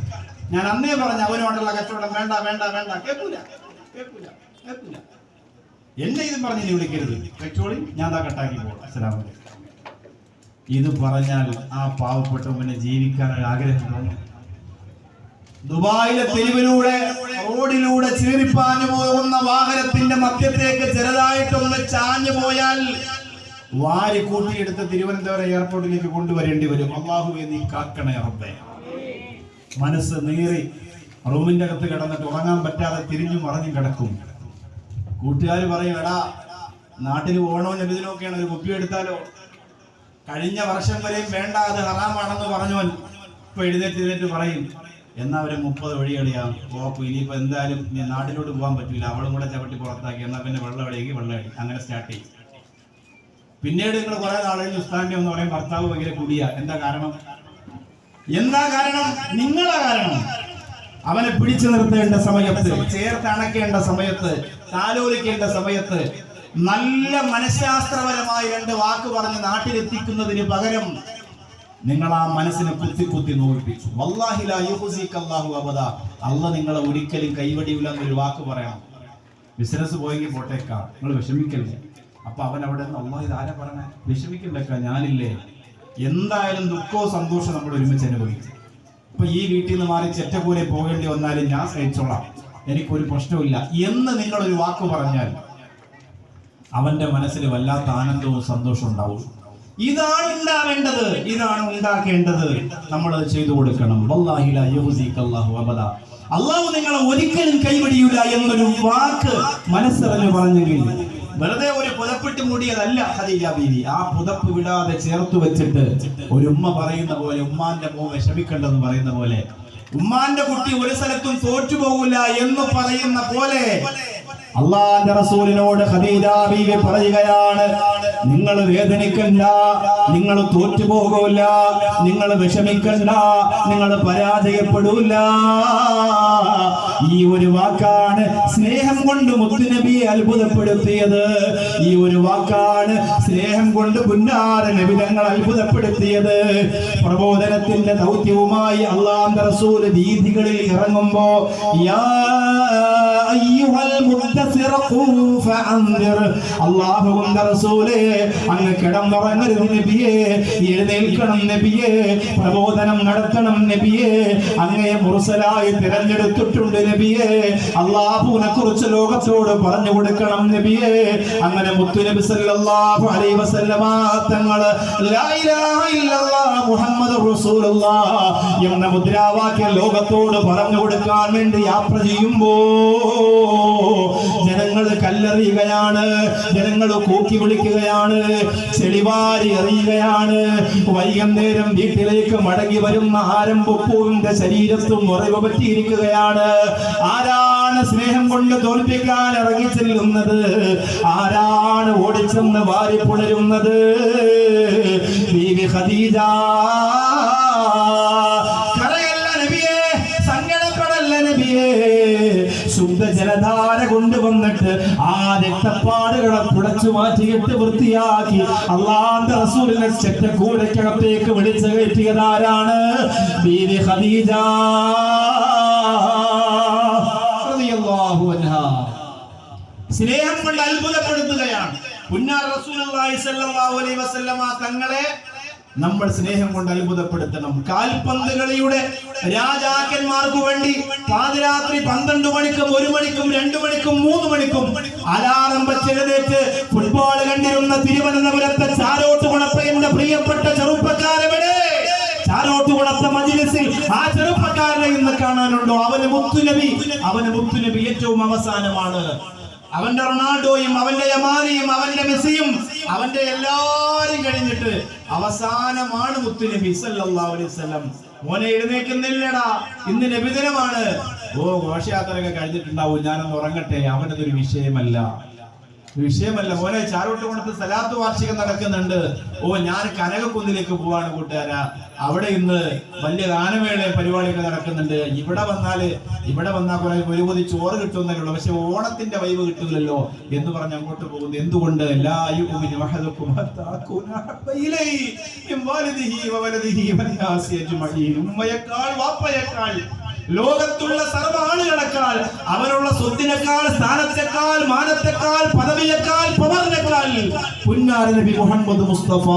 ഞാൻ അന്നേ പറഞ്ഞ അവനോടുള്ള കച്ചവടം വേണ്ട വേണ്ട വേണ്ട, കേൾക്കൂല കേൾക്കൂല കേൾക്കൂല. എന്നെ ഇതും പറഞ്ഞ് നീ വിളിക്കരുത്, പെട്രോളിൽ ഞാൻ കട്ടാക്കി പോകും. അസ്സലാമു അലൈക്കും. ഇത് പറഞ്ഞാൽ ആ പാവപ്പെട്ടവന് ജീവിക്കാൻ ഒരു ആഗ്രഹം തോന്നും. ദുബായിലെ തെരുവിലൂടെ, റോഡിലൂടെ ചീറിപ്പാഞ്ഞു പോകുന്ന വാഹനത്തിന്റെ മധ്യത്തേക്ക് ചെറുതായിട്ടൊന്ന് ചാഞ്ഞു പോയാൽ വാരി കൂട്ടിയെടുത്ത് തിരുവനന്തപുരം എയർപോർട്ടിലേക്ക് കൊണ്ടുവരേണ്ടി വരും. അല്ലാഹുവേ നീ കാക്കണേ റബ്ബേ. മനസ്സ് നീറി റൂമിന്റെ അകത്ത് കിടന്നിട്ട് ഉറങ്ങാൻ പറ്റാതെ തിരിഞ്ഞു മറിഞ്ഞു കിടക്കും. കൂട്ടുകാർ പറയും, എടാ നാട്ടിൽ പോകണോ നബിദിനൊക്കെയാണ്, ഒരു കുപ്പി എടുത്താലോ? കഴിഞ്ഞ വർഷം വരെയും വേണ്ട, അത് ഹറാമാണെന്ന് പറഞ്ഞവൻ ഇപ്പൊ എഴുന്നേറ്റ് പറയും, എന്നാ ഒരു 30 വഴിയടിയാം പോക്കും, ഇനിയിപ്പോ എന്തായാലും നാട്ടിലോട്ട് പോകാൻ പറ്റില്ല, അവളും കൂടെ ചവിട്ടി പുറത്താക്കി, എന്നാ പിന്നെ വെള്ളമടി, അങ്ങനെ സ്റ്റാർട്ട് ചെയ്യും. പിന്നീട് നിങ്ങൾ കുറെ നാളുകളിൽ ഉസ്താന്റെ എന്ന് പറയും, ഭർത്താവ് ഭയങ്കര കുടിയ. എന്താ കാരണം? നിങ്ങളാ കാരണം. അവനെ പിടിച്ചു നിർത്തേണ്ട സമയത്ത്, ചേർത്ത് അണക്കേണ്ട സമയത്ത്, താലോലിക്കേണ്ട സമയത്ത് നല്ല മനഃശാസ്ത്രപരമായി 2 വാക്ക് പറഞ്ഞ് നാട്ടിലെത്തിക്കുന്നതിന് പകരം നിങ്ങൾ ആ മനസ്സിനെ കുത്തി കുത്തി നോവിപ്പിച്ചു. വല്ലാഹി ലാ യുഹ്സികല്ലാഹു അബദാ. അല്ലാഹ് നിങ്ങളെ ഒരിക്കലും കൈവടിയില്ല എന്നൊരു വാക്ക് പറയണം. ബിസിനസ് പോയെങ്കിൽ പോട്ടേക്കാം, നിങ്ങൾ വിഷമിക്കല്ലേ. അപ്പൊ അവൻ അവിടെ നിന്ന്, അല്ലാഹ് ഇതാരാ പറഞ്ഞ, വിഷമിക്കണ്ടേക്കാ, ഞാനില്ലേ. എന്തായാലും ദുഃഖവും സന്തോഷം നമ്മൾ ഒരുമിച്ച് അനുഭവിക്കും. ഇപ്പൊ ഈ വീട്ടിൽ നിന്ന് മാറി ചെറ്റക്കൂരെ പോകേണ്ടി വന്നാലും ഞാൻ സഹിച്ചോളാം, എനിക്കൊരു പ്രശ്നമില്ല എന്ന് നിങ്ങളൊരു വാക്ക് പറഞ്ഞാൽ അവന്റെ മനസ്സിൽ വല്ലാത്ത ആനന്ദവും സന്തോഷവും ഉണ്ടാവും. ഇതാണ് ഉണ്ടാവേണ്ടത്, ഇതാണ് ഉണ്ടാക്കേണ്ടത്. നമ്മൾ അത് ചെയ്തു കൊടുക്കണം. വല്ലാഹി ലാ യുഹ്സികല്ലാഹു അബദാ. അല്ലാഹു നിങ്ങളെ ഒരിക്കലും കൈവടിയൂല എന്നൊരു വാക്ക് മനസ്സറിഞ്ഞ് പറഞ്ഞെങ്കിൽ വെറുതെ ഒരു പുതപ്പിട്ട് മൂടിയതല്ല ഖദീജ ബീവി. ആ പുതപ്പ് വിടാതെ ചേർത്ത് വെച്ചിട്ട് ഒരു ഉമ്മ പറയുന്ന പോലെ, ഉമ്മാന്റെ മോൻ വിഷമിക്കണ്ടെന്ന് പറയുന്ന പോലെ, ഉമ്മാന്റെ കുട്ടി ഒരു സ്ഥലത്തും തോറ്റുപോകില്ല എന്ന് പറയുന്ന പോലെ അള്ളാന്റെ റസൂലിനോട് ഖദീജ ബീവി പറയുകയാണ്, നിങ്ങൾ വേദനിക്കണ്ട, നിങ്ങൾ തോറ്റുപോകില്ല, നിങ്ങൾ വിഷമിക്കണ്ട, നിങ്ങൾ പരാജയപ്പെടൂല. ഈ ഒരു വാക്കാണ് സ്നേഹം കൊണ്ട് മുത്തുനബിയെ അത്ഭുതപ്പെടുത്തിയത്. ഈ ഒരു വാക്കാണ് സ്നേഹം കൊണ്ട് പുന്നാര നബി തങ്ങൾ അത്ഭുതപ്പെടുത്തിയത്. പ്രബോധനത്തിന്റെ ദൗത്യവുമായി അള്ളാന്റെ റസൂൽ വീഥികളിൽ ഇറങ്ങുമ്പോ, യാ അയ്യുഹൽ മുദ്ദസിർ ഖും ഫഅൻദിർ, അല്ലാഹുവിന്റെ റസൂലേ അങ്ങ് കിടന്നുറങ്ങരുത് നബിയേ, എഴുന്നേൽക്കണം നബിയേ, പ്രബോധനം നടത്തണം നബിയേ, അങ്ങയെ മുർസലായി തിരഞ്ഞെടുത്തിട്ടുണ്ട് നബിയേ, അല്ലാഹുവിനെ കുറിച്ച് ലോകത്തോട് പറഞ്ഞു കൊടുക്കണം നബിയേ. അങ്ങനെ മുത്തുനബി സല്ലല്ലാഹു അലൈഹി വസല്ലമ തങ്ങൾ ലാ ഇലാഹ ഇല്ലല്ലാഹ് മുഹമ്മദുർ റസൂലുള്ളാഹ് എന്ന മുദ്രാവാക്യം ലോകത്തോട് പറഞ്ഞു കൊടുക്കാൻ വേണ്ടി യാത്ര ചെയ്യുമ്പോ ജനങ്ങൾ കല്ലെറിയുകയാണ്, ജനങ്ങൾ കൂക്കി വിളിക്കുകയാണ്, ചെളിവാരി എറിയുകയാണ്. വൈകുന്നേരം വീട്ടിലേക്ക് മടങ്ങി വരുന്ന ആരംഭപ്പൂവിന്റെ ശരീരത്തും മുറിവ് പറ്റിയിരിക്കുകയാണ്. ആരാണ് സ്നേഹം കൊണ്ട് തോൽപ്പിക്കാൻ ഇറങ്ങി ചെല്ലുന്നത്? ആരാണ് ഓടിച്ചെന്ന് വാരി പുണരുന്നത്? ബീവി ഖദീജ. കരയല്ല നബിയേ, സങ്കടപ്പെടല്ല നബിയേ, ശുദ്ധ ജലധാര കൊണ്ടുവന്നിട്ട് ആ കഷ്ടപ്പാടുകളെ തുടച്ചു മാറ്റിയിട്ട് വൃത്തിയാക്കി അള്ളാന്റെ റസൂലിനെ ചെറ്റക്കൂരയ്ക്കകത്തേക്ക് വിളിച്ചു കയറ്റിയതാരാണ്? ബീവി ഖദീജ റളിയല്ലാഹു അൻഹാ. സ്നേഹം കൊണ്ട് അത്ഭുതപ്പെടുത്തുകയാണ്. പുന്നാർ റസൂലുള്ളാഹി സ്വല്ലല്ലാഹു അലൈഹി വസല്ലമ തങ്ങളെ നമ്മൾ സ്നേഹം കൊണ്ട് അത്ഭുതപ്പെടുത്തണം. കാൽപന്തുകളിയുടെ രാജാക്കന്മാർക്ക് വേണ്ടി പാതിരാത്രി 12 മണിക്കും 1 മണിക്കും 2 മണിക്കും 3 മണിക്കും അലാറം വെച്ചെഴുന്നേറ്റ് ഫുട്ബോൾ കണ്ടിരുന്ന തിരുവനന്തപുരത്തെ ചാരോട്ടുകുളപ്പയുടെ പ്രിയപ്പെട്ട ചെറുപ്പക്കാരവിടെ ചാരോട്ടുകുളത്തെ മജ്‌ലിസിൽ ആ ചെറുപ്പക്കാരനെ ഇന്ന് കാണാനുണ്ടോ? അവന് മുത്തുനബി ഏറ്റവും അവസാനമാണ്. അവന്റെ റൊണാൾഡോയും അവന്റെ യമാനിയും അവന്റെ മെസ്സിയും അവന്റെ എല്ലാരും കഴിഞ്ഞിട്ട് അവസാനമാണ് മുത്തുനബി സല്ലല്ലാഹു അലൈഹി വസല്ലം. മോനെ എഴുന്നേക്കുന്നില്ലടാ, ഇന്ന് നബിദിനമാണ്. ഘോഷയാത്രയൊക്കെ കഴിഞ്ഞിട്ടുണ്ടാവും, ഞാനൊന്ന് ഉറങ്ങട്ടെ. അവനതൊരു വിഷയമല്ല. മോനെ ചാരോട്ടുകുളത്ത് സലാത്ത് വാർഷികം നടക്കുന്നുണ്ട്. ഞാൻ കനകക്കുന്നിലേക്ക് പോവാണ് കൂട്ടുകാരാ, അവിടെ ഇന്ന് വലിയ ഗാനമേള പരിപാടിയൊക്കെ നടക്കുന്നുണ്ട്. ഇവിടെ വന്നാൽ കുറെ ഒരുപതി ചോറ് കിട്ടുന്നല്ലേ ഉള്ളൂ, പക്ഷെ ഓണത്തിന്റെ വൈബ് കിട്ടില്ലല്ലോ എന്ന് പറഞ്ഞ് അങ്ങോട്ട് പോകുന്നു. എന്തുകൊണ്ട്? ഉമ്മയേക്കാൾ വാപ്പയേക്കാൾ ലോകത്തുള്ള സർവ്വ ആളുകളെക്കാൾ അവനുള്ള സ്വത്തിനേക്കാൾ സ്ഥാനത്തെക്കാൾ മാനത്തെക്കാൾ പദവിയേക്കാൾ പവറിനേക്കാൾ പുന്നാര നബി മുഹമ്മദ് മുസ്തഫ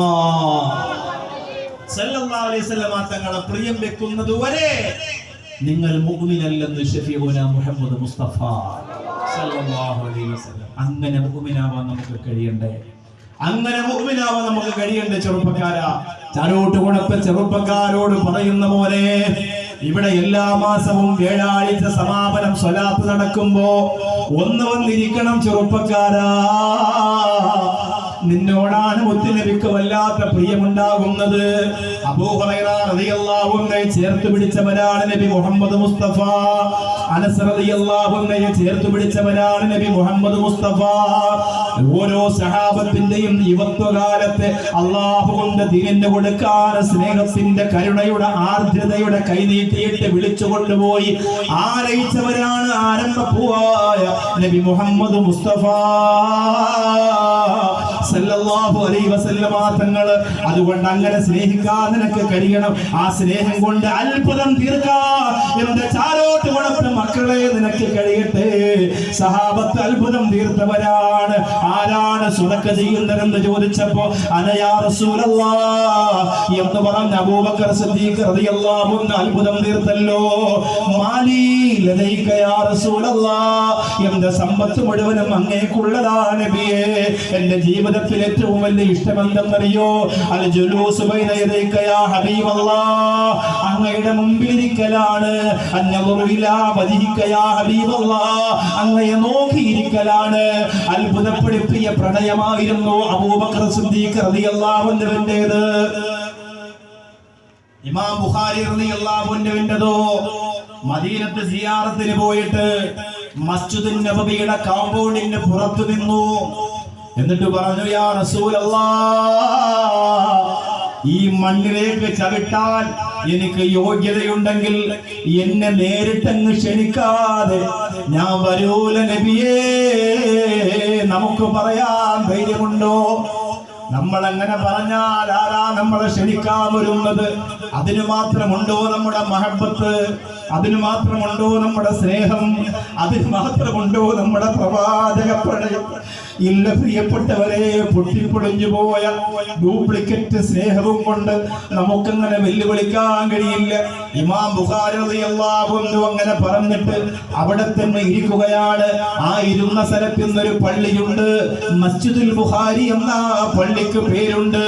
സല്ലല്ലാഹു അലൈഹി വസല്ലം തങ്ങളെ പ്രിയം വെക്കുന്നത് വരെ നിങ്ങൾ മുഅ്മിനല്ലെന്ന് ശഫീഉന മുഹമ്മദ് മുസ്തഫ സല്ലല്ലാഹു അലൈഹി വസല്ലം. അങ്ങനെ മുഅ്മിനാവാൻ നമുക്ക് കഴിയണ്ടേ? ചെറുപ്പക്കാരാ, ചാരോട്ടുകുളത്തെ ചെറുപ്പക്കാരോട് പറയുന്ന പോലെ ഇവിടെ എല്ലാ മാസവും വ്യാഴാഴ്ച സമാപനം സ്വലാത്ത് നടക്കുമ്പോ ഒന്ന് വന്നിരിക്കണം ചെറുപ്പക്കാരാ. നിന്നോടാണ് മുത്തുനബിക്ക് വല്ലാത്ത പ്രിയമുണ്ടാകുന്നത്. അബൂ ഹുറൈറ റളിയല്ലാഹു അൻഹു ചേർത്ത് പിടിച്ചവരാണ് നബി മുഹമ്മദ് മുസ്തഫ. അനസ് റളിയല്ലാഹു അൻഹു ചേർത്ത് പിടിച്ചവരാണ് നബി മുഹമ്മദ് മുസ്തഫ. ഓരോ സഹാബത്തിന്റെയും യുവത്വകാലത്തെ അല്ലാഹു കൊണ്ട് ദീനിന് കൊടുക്കാൻ സ്നേഹത്തിന്റെ കരുണയുടെ ആർദ്രതയുടെ കൈനീട്ടിയിട്ട് വിളിച്ചു കൊണ്ടുപോയി ആലയിച്ചവരാണ് ആരംഭപ്പൂവായ നബി മുഹമ്മദ് മുസ്തഫ സല്ലല്ലാഹു അലൈഹി വസല്ലമ തങ്ങൾ. അതുകൊണ്ട് അങ്ങനെ സ്നേഹിക്കാൻ നിനക്ക് കഴിയണം. ആ സ്നേഹം കൊണ്ട് അത്ഭുതം തീർക്കാൻ എന്റെ ചാരോട്ടുകുളത്തെ മക്കളെ നിനക്ക് കഴിയട്ടെ. സഹാബത്ത് അത്ഭുതം തീർത്തവരാണ്. ആരാണ് സ്വതക്ക ചെയ്യുന്നതെന്ന് ചോദിച്ചപ്പോ അനയാ റസൂലല്ലാഹ് എന്ന് പറഞ്ഞ അബൂബക്കർ സിദ്ദീഖ് റളിയല്ലാഹു അൻഹു അത്ഭുതം തീർത്തല്ലോ. മാലി ലദൈക യാ റസൂലല്ലാഹ്, എന്റെ സമ്പത്ത് മുഴുവനും അങ്ങേക്കുള്ളതാണ് നബിയേ. എന്റെ ജീവിതത്തിൽ ഏറ്റവും വലിയ ഇഷ്ടമെന്തെന്നറിയോ? അൽ ജുലൂസ് ബൈന യദൈക യാ ഹബീബല്ലാഹ്, അങ്ങയുടെ മുമ്പിലിരിക്കലാണ്. അന്നദറു ഇലാ വജ്ഹിക യാ ഹബീബല്ലാഹ്, അങ്ങയെ നോക്കിയിരിക്കലാണ്. അത്ഭുതപ്പെടുത്തിയ പ്രണയമായിരുന്നു അബൂബക്കർ സിദ്ദീഖ് റളിയല്ലാഹു അൻഹുവിന്റേത്. ഇമാം ബുഖാരി റളിയല്ലാഹു അൻഹുവിന്റേതോ മദീനത്ത് സിയാറത്തിന് പോയിട്ട് മസ്ജിദുൻ നബവിയുടെ കോമ്പൗണ്ടിന് പുറത്തു നിന്നു. എന്നിട്ട് പറഞ്ഞു, യാ റസൂലല്ലാഹ്, ഈ മണ്ണിലേക്ക് ചവിട്ടാൻ എനിക്ക് യോഗ്യതയുണ്ടെങ്കിൽ എന്നെ നേരിട്ടങ്ങ് ക്ഷണിക്കാതെ ഞാൻ വരൂല നബിയേ. നമുക്ക് പറയാൻ ധൈര്യമുണ്ടോ? നമ്മൾ അങ്ങനെ പറഞ്ഞാൽ ആരാ നമ്മളെ ക്ഷണിക്കാൻ വരുന്നത്? അതിന് മാത്രമുണ്ടോ നമ്മുടെ മഹബത്ത്? അതിന് മാത്രമുണ്ടോ നമ്മുടെ സ്നേഹം? അതിന് മാത്രമുണ്ടോ നമ്മുടെ പ്രവാചക പ്രണയം? ഇല്ല പ്രിയപ്പെട്ടവരെ, പൊട്ടിപ്പൊളിഞ്ഞു പോയ ഡ്യൂപ്ലിക്കേറ്റ് സ്നേഹവും കൊണ്ട് നമുക്കങ്ങനെ വെല്ലുവിളിക്കാൻ കഴിയില്ല. ഇമാം ബുഖാരി റളിയല്ലാഹു അൻഹു അങ്ങനെ പറഞ്ഞിട്ട് അവിടെ തന്നെ ഇരിക്കുകയാണ്. ആ ഇരുന്ന സ്ഥലത്ത് നിന്നൊരു പള്ളിയുണ്ട്, മസ്ജിദുൽ ബുഖാരി എന്ന പള്ളിക്ക് പേരുണ്ട്.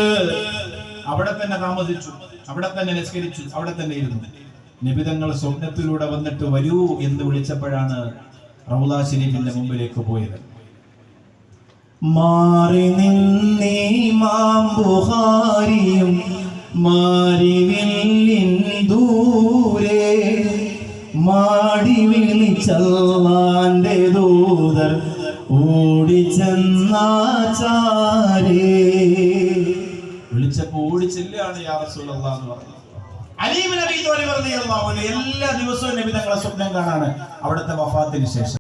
അവിടെ തന്നെ താമസിച്ചു, അവിടെ തന്നെ നിസ്കരിച്ചു, അവിടെ തന്നെ ഇരുന്നു. നബി തങ്ങൾ സ്വപ്നത്തിലൂടെ വന്നിട്ട് വരൂ എന്ന് വിളിച്ചപ്പോഴാണ് റൗള ശരീഫിന്റെ മുമ്പിലേക്ക് പോയത്. മാറി നിന്നീമാം ബുഖാരിയും മാറിവില്ലിൻ ദൂരെ മാടി വിളിച്ചല്ലാന്റെ ദൂതർ ഓടിച്ചെന്നാചാരേ. വിളിച്ചപ്പോ ഓടിച്ചെല്ലാണ് യാ റസൂലല്ലാഹ് എന്ന് പറഞ്ഞു. അലി ഇബ്നു അബീ ത്വാലിബ് റളിയല്ലാഹു അൻഹു എല്ലാ ദിവസവും നബി തങ്ങളെ സ്വപ്നം കാണാണ് അവിടുത്തെ വഫാത്തിന് ശേഷം.